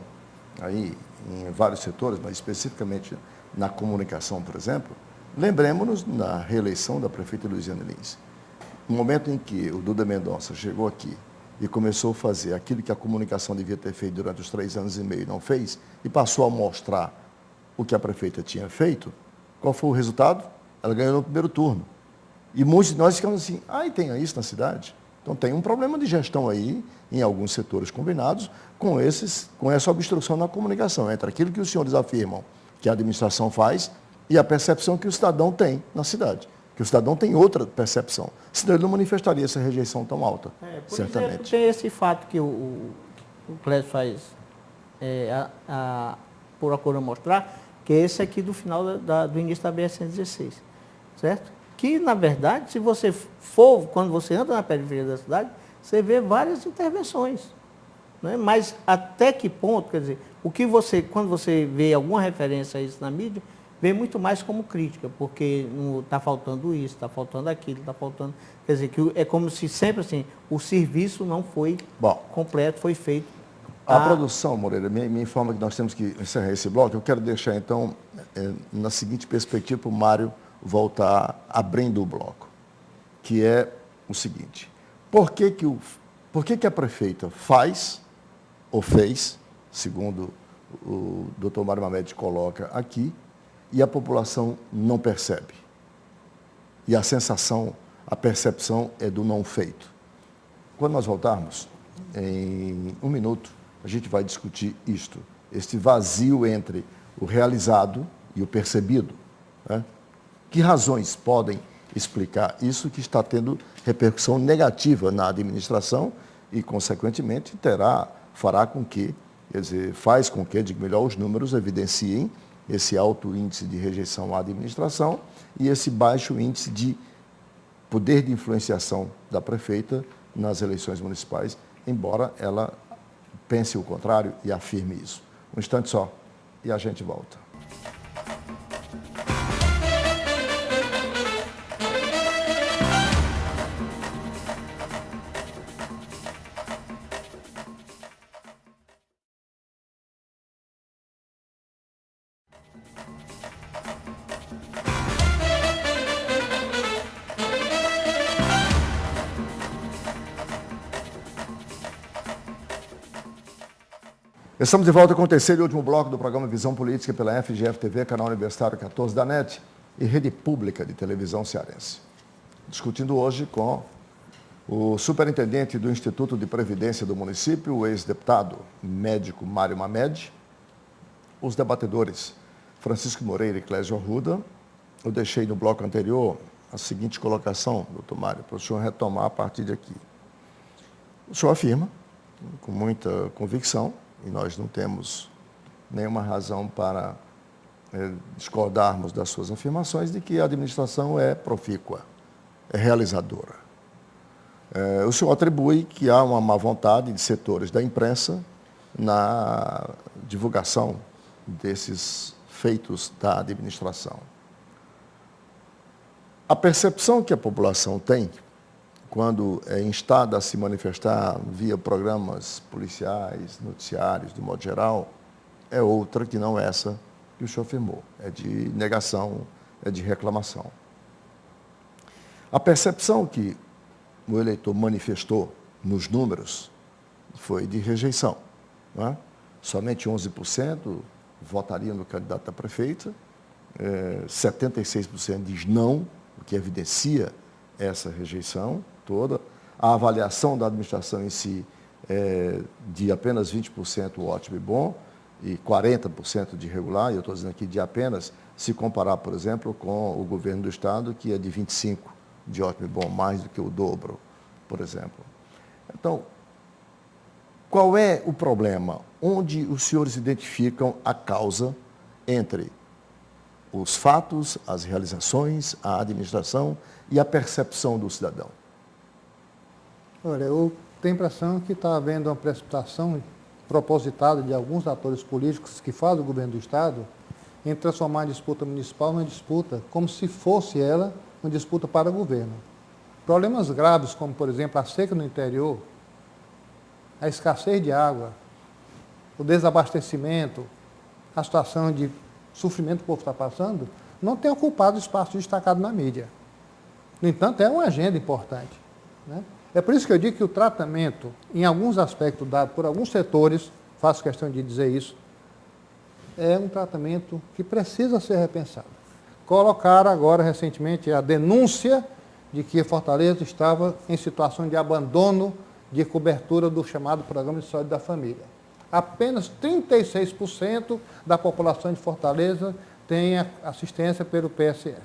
aí em vários setores, mas especificamente na comunicação, por exemplo. Lembremos-nos na reeleição da prefeita Luiziane Lins. No momento em que o Duda Mendonça chegou aqui e começou a fazer aquilo que a comunicação devia ter feito durante os 3 anos e meio e não fez, e passou a mostrar o que a prefeita tinha feito, qual foi o resultado? Ela ganhou no primeiro turno. E muitos de nós ficamos assim, tem isso na cidade? Então tem um problema de gestão aí, em alguns setores combinados, com essa obstrução na comunicação, entre aquilo que os senhores afirmam que a administração faz e a percepção que o cidadão tem na cidade. Que o cidadão tem outra percepção. Senão ele não manifestaria essa rejeição tão alta, por certamente. Exemplo, tem esse fato que o Clécio faz, procura mostrar, que é esse aqui do final do início da BR-116, certo? Que, na verdade, se você for, quando você anda na periferia da cidade, você vê várias intervenções. Né? Mas até que ponto, quer dizer, quando você vê alguma referência a isso na mídia, vê muito mais como crítica, porque está faltando isso, está faltando aquilo, está faltando... Quer dizer, que é como se sempre assim, o serviço não foi completo, foi feito. A produção, Moreira, me informa que nós temos que encerrar esse bloco. Eu quero deixar, então, na seguinte perspectiva, para o Mário voltar abrindo o bloco, que é o seguinte: por que a prefeita faz ou fez, segundo o doutor Mário Mamed coloca aqui, e a população não percebe? E a sensação, a percepção é do não feito. Quando nós voltarmos, em 1 minuto, a gente vai discutir isto, este vazio entre o realizado e o percebido, né? Que razões podem explicar isso que está tendo repercussão negativa na administração e, consequentemente, fará com que, quer dizer, faz com que, digo melhor, os números evidenciem esse alto índice de rejeição à administração e esse baixo índice de poder de influenciação da prefeita nas eleições municipais, embora ela pense o contrário e afirme isso. Um instante só e a gente volta. Estamos de volta com o terceiro e último bloco do programa Visão Política pela FGF-TV, canal Universitário 14 da NET e Rede Pública de Televisão Cearense. Discutindo hoje com o superintendente do Instituto de Previdência do município, o ex-deputado médico Mário Mamed, os debatedores Francisco Moreira e Clésio Arruda. Eu deixei no bloco anterior a seguinte colocação, doutor Mário, para o senhor retomar a partir de aqui. O senhor afirma, com muita convicção, e nós não temos nenhuma razão para discordarmos das suas afirmações, de que a administração é profícua, é realizadora. O senhor atribui que há uma má vontade de setores da imprensa na divulgação desses feitos da administração. A percepção que a população tem, quando é instada a se manifestar via programas policiais, noticiários, de modo geral, é outra que não essa que o senhor afirmou. É de negação, é de reclamação. A percepção que o eleitor manifestou nos números foi de rejeição. Não é? Somente 11% votariam no candidato a prefeita, 76% diz não, o que evidencia essa rejeição toda. A avaliação da administração em si é de apenas 20% ótimo e bom e 40% de irregular, e eu estou dizendo aqui de apenas, se comparar, por exemplo, com o governo do Estado, que é de 25% de ótimo e bom, mais do que o dobro, por exemplo. Então, qual é o problema? Onde os senhores identificam a causa entre os fatos, as realizações, a administração e a percepção do cidadão? Olha, eu tenho a impressão que está havendo uma precipitação propositada de alguns atores políticos que fazem o governo do Estado em transformar a disputa municipal numa disputa como se fosse ela uma disputa para o governo. Problemas graves como, por exemplo, a seca no interior, a escassez de água, o desabastecimento, a situação de sofrimento que o povo está passando, não tem ocupado espaço destacado na mídia. No entanto, é uma agenda importante, né? É por isso que eu digo que o tratamento, em alguns aspectos dado por alguns setores, faço questão de dizer isso, é um tratamento que precisa ser repensado. Colocaram agora, recentemente, a denúncia de que Fortaleza estava em situação de abandono de cobertura do chamado Programa de Saúde da Família. Apenas 36% da população de Fortaleza tem assistência pelo PSF,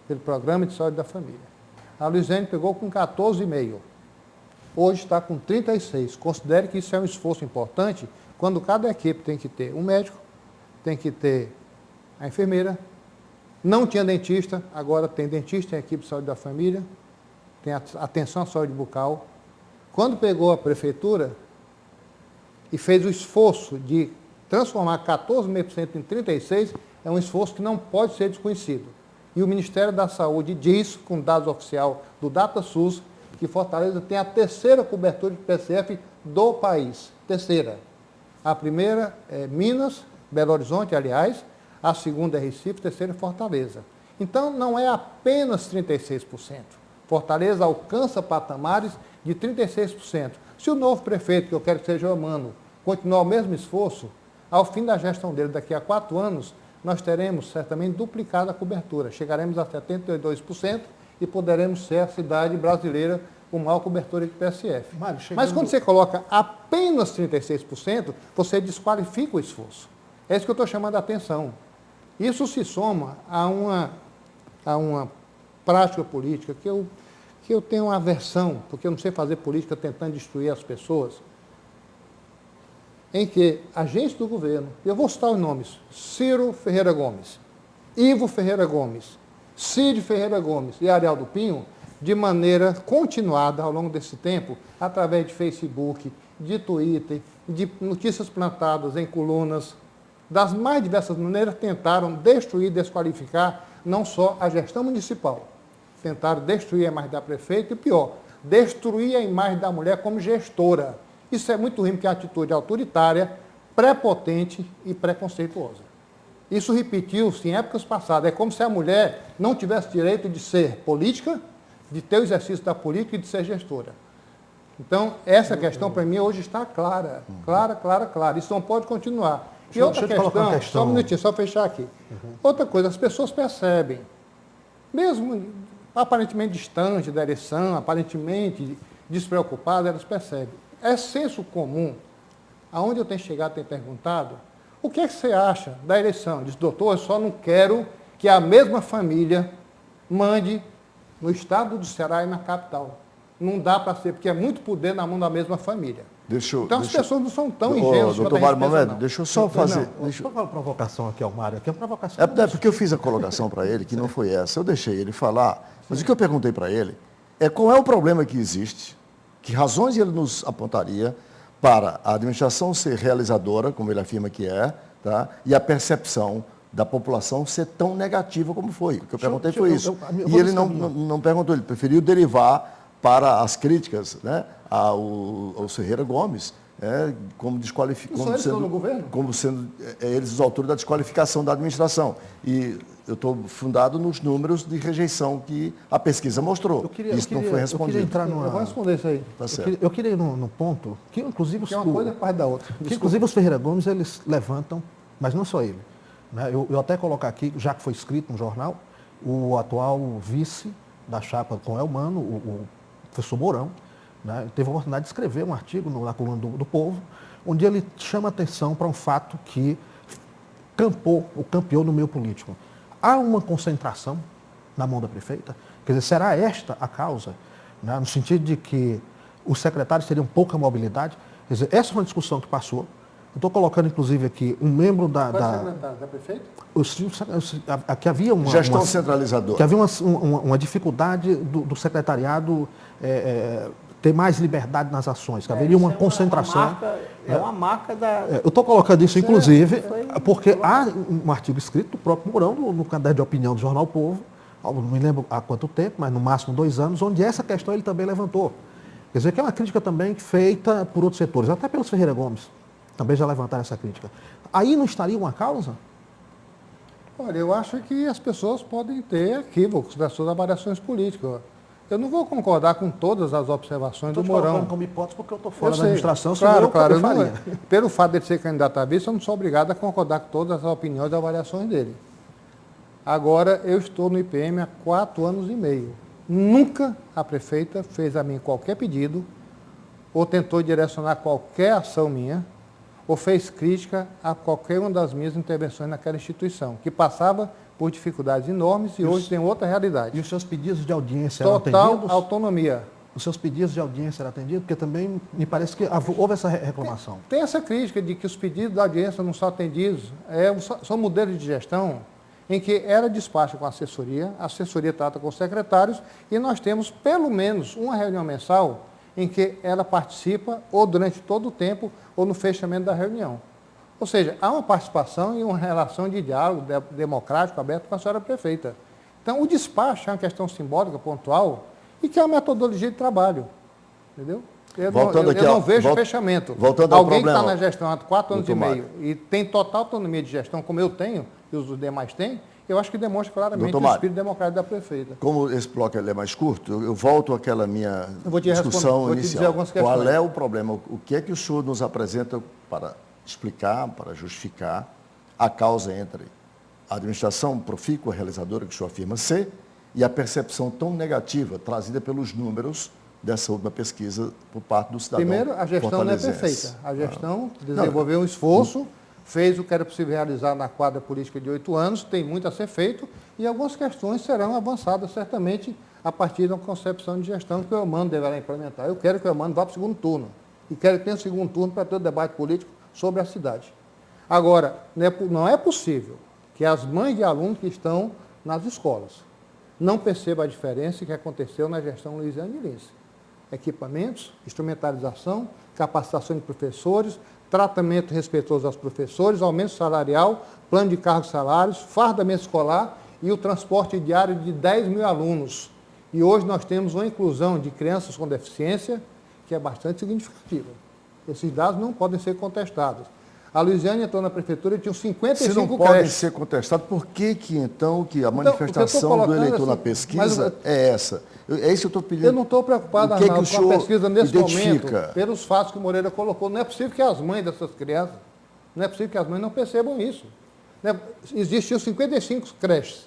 pelo Programa de Saúde da Família. A Luiziane pegou com 14,5%. Hoje está com 36%. Considere que isso é um esforço importante, quando cada equipe tem que ter um médico, tem que ter a enfermeira, não tinha dentista, agora tem dentista em equipe de saúde da família, tem atenção à saúde bucal. Quando pegou a prefeitura e fez o esforço de transformar 14,5% em 36%, é um esforço que não pode ser desconhecido. E o Ministério da Saúde diz, com dados oficiais do DataSUS, que Fortaleza tem a terceira cobertura de PSF do país. Terceira. A primeira é Minas, Belo Horizonte, aliás, a segunda é Recife, a terceira é Fortaleza. Então, não é apenas 36%. Fortaleza alcança patamares de 36%. Se o novo prefeito, que eu quero que seja humano, continuar o mesmo esforço, ao fim da gestão dele, daqui a 4 anos, nós teremos certamente duplicado a cobertura. Chegaremos a 72% e poderemos ser a cidade brasileira com maior cobertura de PSF. Mas quando você coloca apenas 36%, você desqualifica o esforço. É isso que eu estou chamando a atenção. Isso se soma a uma prática política que eu tenho uma aversão, porque eu não sei fazer política tentando destruir as pessoas, em que agentes do governo, eu vou citar os nomes, Ciro Ferreira Gomes, Ivo Ferreira Gomes, Cid Ferreira Gomes e Ariel do Pinho, de maneira continuada ao longo desse tempo, através de Facebook, de Twitter, de notícias plantadas em colunas, das mais diversas maneiras, tentaram destruir, desqualificar não só a gestão municipal, tentaram destruir a imagem da prefeita e, pior, destruir a imagem da mulher como gestora. Isso é muito ruim, porque é uma atitude autoritária, prepotente e preconceituosa. Isso repetiu-se em épocas passadas. É como se a mulher não tivesse direito de ser política, de ter o exercício da política e de ser gestora. Então, essa questão, para mim, hoje está clara. Clara. Isso não pode continuar. E outra questão, só um minutinho, só fechar aqui. Outra coisa, as pessoas percebem, mesmo aparentemente distante da eleição, aparentemente despreocupadas, elas percebem. É senso comum, aonde eu tenho chegado, tenho perguntado, o que é que você acha da eleição? Diz, doutor, eu só não quero que a mesma família mande no estado do Ceará e na capital. Não dá para ser, porque é muito poder na mão da mesma família. As pessoas não são tão ingênuas. Doutor Mário Mamed, deixa eu só fazer... Deixa eu fazer uma provocação aqui ao Mário. Aqui é uma provocação. É porque eu fiz a colocação para ele, que não foi essa. Eu deixei ele falar, mas o que eu perguntei para ele é qual é o problema que existe, que razões ele nos apontaria para a administração ser realizadora, como ele afirma que é, tá? E a percepção da população ser tão negativa como foi. O que eu perguntei foi isso. E ele não perguntou, ele preferiu derivar para as críticas, né, ao Ferreira Gomes, como sendo eles os autores da desqualificação da administração. E eu estou fundado nos números de rejeição que a pesquisa mostrou. Isso não foi respondido. Eu vou responder isso aí. Tá certo. Eu queria ir no ponto que, inclusive, uma coisa é parte da outra. Que, inclusive, os Ferreira Gomes, eles levantam, mas não só ele. Né? Eu até colocar aqui, já que foi escrito no jornal, o atual vice da chapa com Elmano, o professor Mourão, né, teve a oportunidade de escrever um artigo na coluna do Povo, onde ele chama atenção para um fato que campeou no meio político. Há uma concentração na mão da prefeita? Quer dizer, será esta a causa? Né, no sentido de que os secretários teriam pouca mobilidade? Quer dizer, essa foi uma discussão que passou. Eu estou colocando, inclusive, aqui um membro da prefeita? Que havia uma gestão centralizadora. Que havia uma dificuldade do secretariado ter mais liberdade nas ações, que haveria uma concentração. É uma marca da... Eu estou colocando isso, inclusive, porque há um artigo escrito do próprio Mourão, no caderno de opinião do Jornal Povo, não me lembro há quanto tempo, mas no máximo 2 anos, onde essa questão ele também levantou. Quer dizer, que é uma crítica também feita por outros setores, até pelos Ferreira Gomes, também já levantaram essa crítica. Aí não estaria uma causa? Olha, eu acho que as pessoas podem ter equívocos das suas avaliações políticas. Eu não vou concordar com todas as observações do Mourão. Estou como hipótese porque eu estou fora da administração. Claro. Pelo fato de ele ser candidato a vice, eu não sou obrigado a concordar com todas as opiniões e avaliações dele. Agora, eu estou no IPM há 4 anos e meio. Nunca a prefeita fez a mim qualquer pedido, ou tentou direcionar qualquer ação minha, ou fez crítica a qualquer uma das minhas intervenções naquela instituição, que passava por dificuldades enormes e hoje tem outra realidade. E os seus pedidos de audiência eram atendidos? Total autonomia. Os seus pedidos de audiência eram atendidos? Porque também me parece que houve essa reclamação. Tem essa crítica de que os pedidos de audiência não são atendidos. São modelos de gestão em que ela despacha com a assessoria trata com os secretários e nós temos pelo menos uma reunião mensal em que ela participa ou durante todo o tempo ou no fechamento da reunião. Ou seja, há uma participação e uma relação de diálogo democrático aberto com a senhora prefeita. Então, o despacho é uma questão simbólica, pontual, e que é uma metodologia de trabalho. Entendeu? Eu não vejo fechamento. Alguém que está na gestão há 4 anos e meio e tem total autonomia de gestão, como eu tenho, e os demais têm, eu acho que demonstra claramente o espírito democrático da prefeita. Como esse bloco é mais curto, eu volto àquela minha discussão inicial. Qual é o problema? O que é que o senhor nos apresenta para explicar, para justificar a causa entre a administração profícua, realizadora, que o senhor afirma ser, e a percepção tão negativa trazida pelos números dessa última pesquisa por parte do cidadão. Primeiro, a gestão não é perfeita. A gestão desenvolveu um esforço, fez o que era possível realizar na quadra política de 8 anos, tem muito a ser feito, e algumas questões serão avançadas certamente a partir da concepção de gestão que o Elmano deverá implementar. Eu quero que o Elmano vá para o segundo turno, e quero que tenha um segundo turno para ter o debate político sobre a cidade. Agora, não é possível que as mães de alunos que estão nas escolas não percebam a diferença que aconteceu na gestão Luiziane Lins. Equipamentos, instrumentalização, capacitação de professores, tratamento respeitoso aos professores, aumento salarial, plano de cargos e salários, fardamento escolar e o transporte diário de 10 mil alunos. E hoje nós temos uma inclusão de crianças com deficiência que é bastante significativa. Esses dados não podem ser contestados. A Luiziane entrou na prefeitura e tinha 55 Se não podem creches. ser contestados, por que então que a o que eu tô manifestação do colocando eleitor assim, na pesquisa é essa? É isso que eu estou pedindo. Eu não estou preocupado, O que Arnaldo, que o com a senhor pesquisa nesse identifica? momento, pelos fatos que o Moreira colocou. Não é possível que as mães dessas crianças, não é possível que as mães não percebam isso. Existiam 55 creches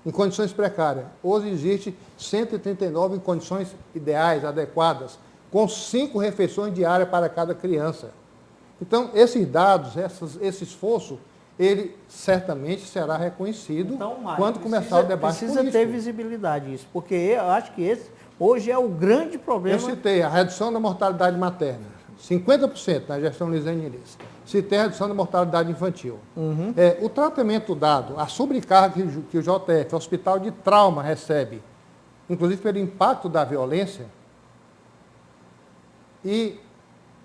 em condições precárias. Hoje existe 139 em condições ideais, adequadas, com 5 refeições diárias para cada criança. Então, esses dados, esse esforço, ele certamente será reconhecido Então, Mário, quando começar o debate precisa político. ter visibilidade isso, porque eu acho que esse hoje é o grande problema. Eu citei a redução da mortalidade materna, 50% na gestão Luiziane Elis. Citei a redução da mortalidade infantil. O tratamento dado, a sobrecarga que o JF, o Hospital de Trauma, recebe, inclusive pelo impacto da violência, e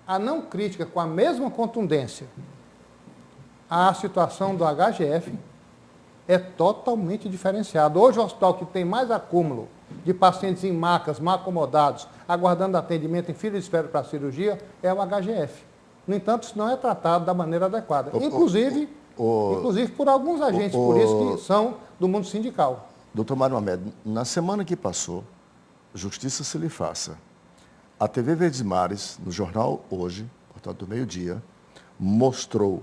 a não crítica com a mesma contundência à situação do HGF é totalmente diferenciado. Hoje o hospital que tem mais acúmulo de pacientes em macas, mal acomodados, aguardando atendimento em fila de espera para cirurgia, é o HGF. No entanto, isso não é tratado da maneira adequada. Inclusive por alguns agentes políticos que são do mundo sindical. Doutor Mário Mamed, na semana que passou, justiça se lhe faça. A TV Verdes Mares, no jornal Hoje, portanto, do meio-dia, mostrou,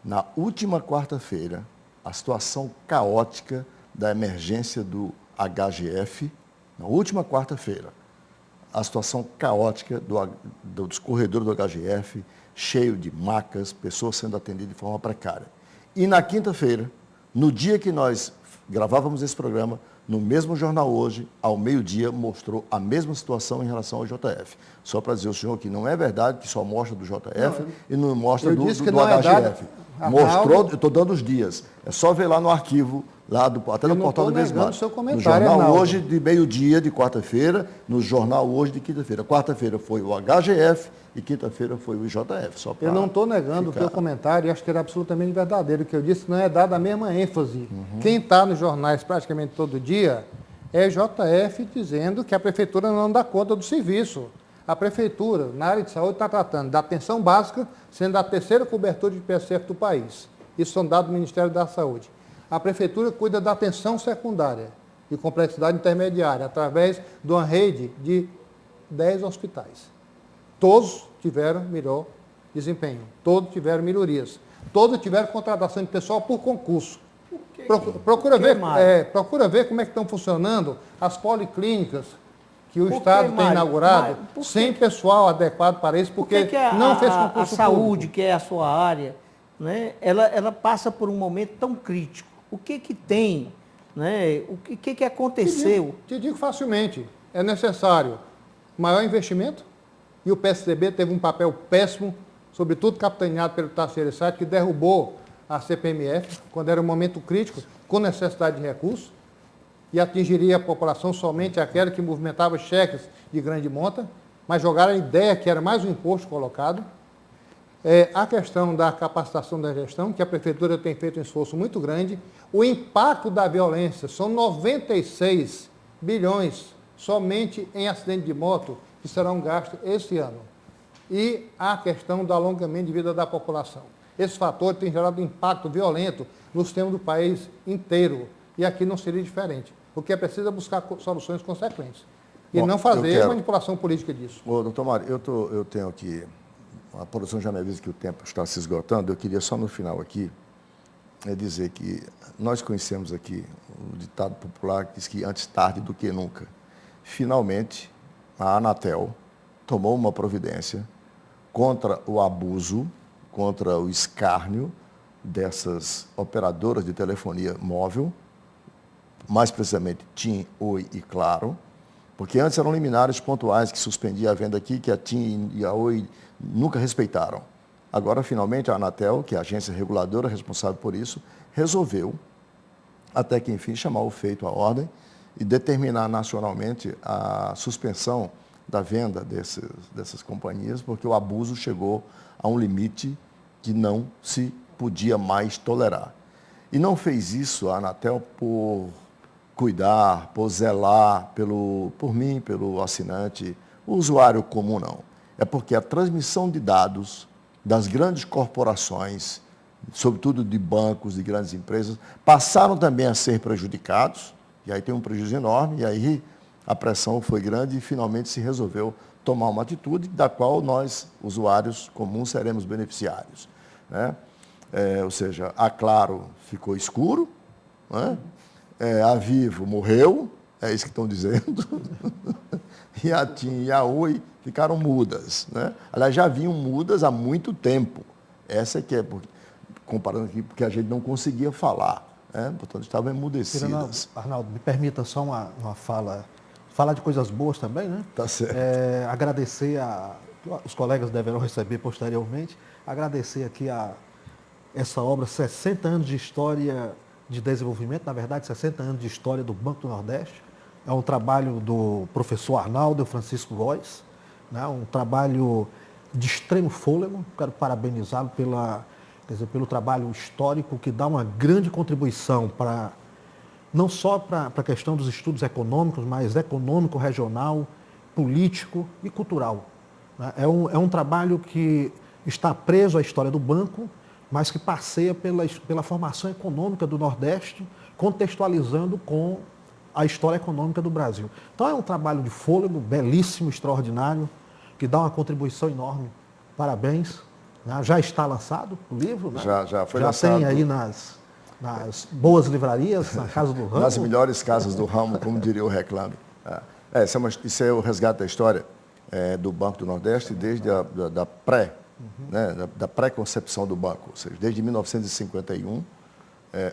na última quarta-feira, a situação caótica da emergência do HGF, na última quarta-feira, a situação caótica dos corredores do HGF, cheio de macas, pessoas sendo atendidas de forma precária. E na quinta-feira, no dia que nós gravávamos esse programa, no mesmo jornal Hoje, ao meio-dia, mostrou a mesma situação em relação ao JF. Só para dizer ao senhor que não é verdade que só mostra do JF e não mostra do HGF. Mostrou, eu estou dando os dias. É só ver lá no arquivo, até no portal do Vesmar. No jornal Hoje de meio-dia de quarta-feira, no jornal Hoje de quinta-feira. Quarta-feira foi o HGF e quinta-feira foi o IJF. Eu não estou negando o teu comentário, e acho que era absolutamente verdadeiro. O que eu disse não é dado a mesma ênfase. Quem está nos jornais praticamente todo dia é JF dizendo que a prefeitura não dá conta do serviço. A prefeitura, na área de saúde, está tratando da atenção básica, sendo a terceira cobertura de PSF do país. Isso são dados do Ministério da Saúde. A prefeitura cuida da atenção secundária e complexidade intermediária, através de uma rede de 10 hospitais. Todos tiveram melhor desempenho, todos tiveram melhorias, todos tiveram contratação de pessoal por concurso. Procura ver como é que estão funcionando as policlínicas que o Estado tem inaugurado, sem pessoal adequado para isso, porque não fez concurso a saúde, público. que é a sua área, né, ela passa por um momento tão crítico. O que tem, né, o que aconteceu? Te digo facilmente, é necessário maior investimento, e o PSDB teve um papel péssimo, sobretudo capitaneado pelo Tasso Gereissati, que derrubou a CPMF, quando era um momento crítico, com necessidade de recursos, e atingiria a população somente aquela que movimentava cheques de grande monta, mas jogaram a ideia que era mais um imposto colocado. A questão da capacitação da gestão, que a prefeitura tem feito um esforço muito grande. O impacto da violência, são 96 bilhões somente em acidente de moto que serão gastos esse ano. E a questão do alongamento de vida da população. Esse fator tem gerado um impacto violento no sistema do país inteiro, e aqui não seria diferente. O que é preciso é buscar soluções consequentes. E não fazer manipulação política disso. Doutor Mário, eu tenho aqui, a produção já me avisa que o tempo está se esgotando, eu queria só no final aqui dizer que nós conhecemos aqui o ditado popular que diz que antes tarde do que nunca. Finalmente, a Anatel tomou uma providência contra o abuso, contra o escárnio dessas operadoras de telefonia móvel, mais precisamente TIM, Oi e Claro, porque antes eram liminares pontuais que suspendiam a venda aqui, que a TIM e a Oi nunca respeitaram. Agora, finalmente, a Anatel, que é a agência reguladora responsável por isso, resolveu, até que enfim, chamar o feito à ordem e determinar nacionalmente a suspensão da venda dessas companhias, porque o abuso chegou a um limite que não se podia mais tolerar. E não fez isso a Anatel por cuidar, por zelar por mim, pelo assinante, o usuário comum, não. É porque a transmissão de dados das grandes corporações, sobretudo de bancos, de grandes empresas, passaram também a ser prejudicados, e aí tem um prejuízo enorme, e aí a pressão foi grande e finalmente se resolveu tomar uma atitude da qual nós, usuários comuns, seremos beneficiários, né? Ou seja, a Claro ficou escuro, né? A Vivo morreu, é isso que estão dizendo, e a TIM e a Oi ficaram mudas, né? Aliás, já vinham mudas há muito tempo. Essa que é, comparando aqui, porque a gente não conseguia falar, né? Portanto, estavam emudecidas. Arnaldo, me permita só uma falar de coisas boas também, né? Tá certo. Agradecer os colegas deverão receber posteriormente, agradecer aqui essa obra, 60 anos de história de desenvolvimento, na verdade, 60 anos de história do Banco do Nordeste. É um trabalho do professor Arnaldo Francisco Góes, né? Um trabalho de extremo fôlego. Quero parabenizá-lo pelo trabalho histórico que dá uma grande contribuição não só para a questão dos estudos econômicos, mas econômico, regional, político e cultural, né? É um trabalho que está preso à história do banco, mas que passeia pela formação econômica do Nordeste, contextualizando com a história econômica do Brasil. Então é um trabalho de fôlego, belíssimo, extraordinário, que dá uma contribuição enorme. Parabéns. Né? Já está lançado o livro? Né? Já foi lançado. Já tem aí nas boas livrarias, na Casa do Ramo. Nas melhores casas do ramo, como diria o Reclame. Isso é o resgate da história do Banco do Nordeste desde da pré-concepção do banco, ou seja, desde 1951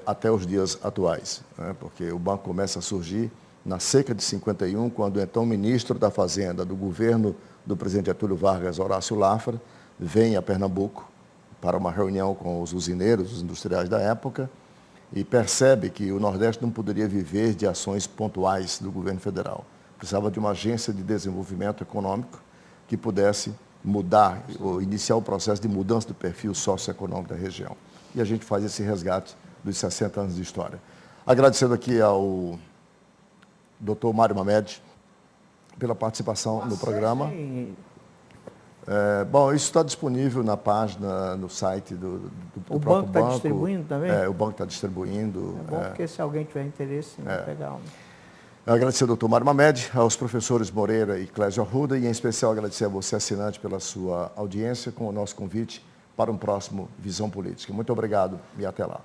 até os dias atuais, né? Porque o banco começa a surgir na seca de 51, quando então o ministro da Fazenda do governo do presidente Getúlio Vargas, Horácio Lafra, vem a Pernambuco para uma reunião com os usineiros, os industriais da época, e percebe que o Nordeste não poderia viver de ações pontuais do governo federal. Precisava de uma agência de desenvolvimento econômico que pudesse mudar, ou iniciar o processo de mudança do perfil socioeconômico da região. E a gente faz esse resgate dos 60 anos de história. Agradecendo aqui ao Dr. Mário Mamed pela participação no programa. Bom, isso está disponível na página, no site do o próprio banco. O banco está distribuindo também? O banco está distribuindo. É bom porque se alguém tiver interesse, pegar um. Agradecer ao Dr. Mário Mamed, aos professores Moreira e Clésio Arruda, e em especial agradecer a você, assinante, pela sua audiência com o nosso convite para um próximo Visão Política. Muito obrigado e até lá.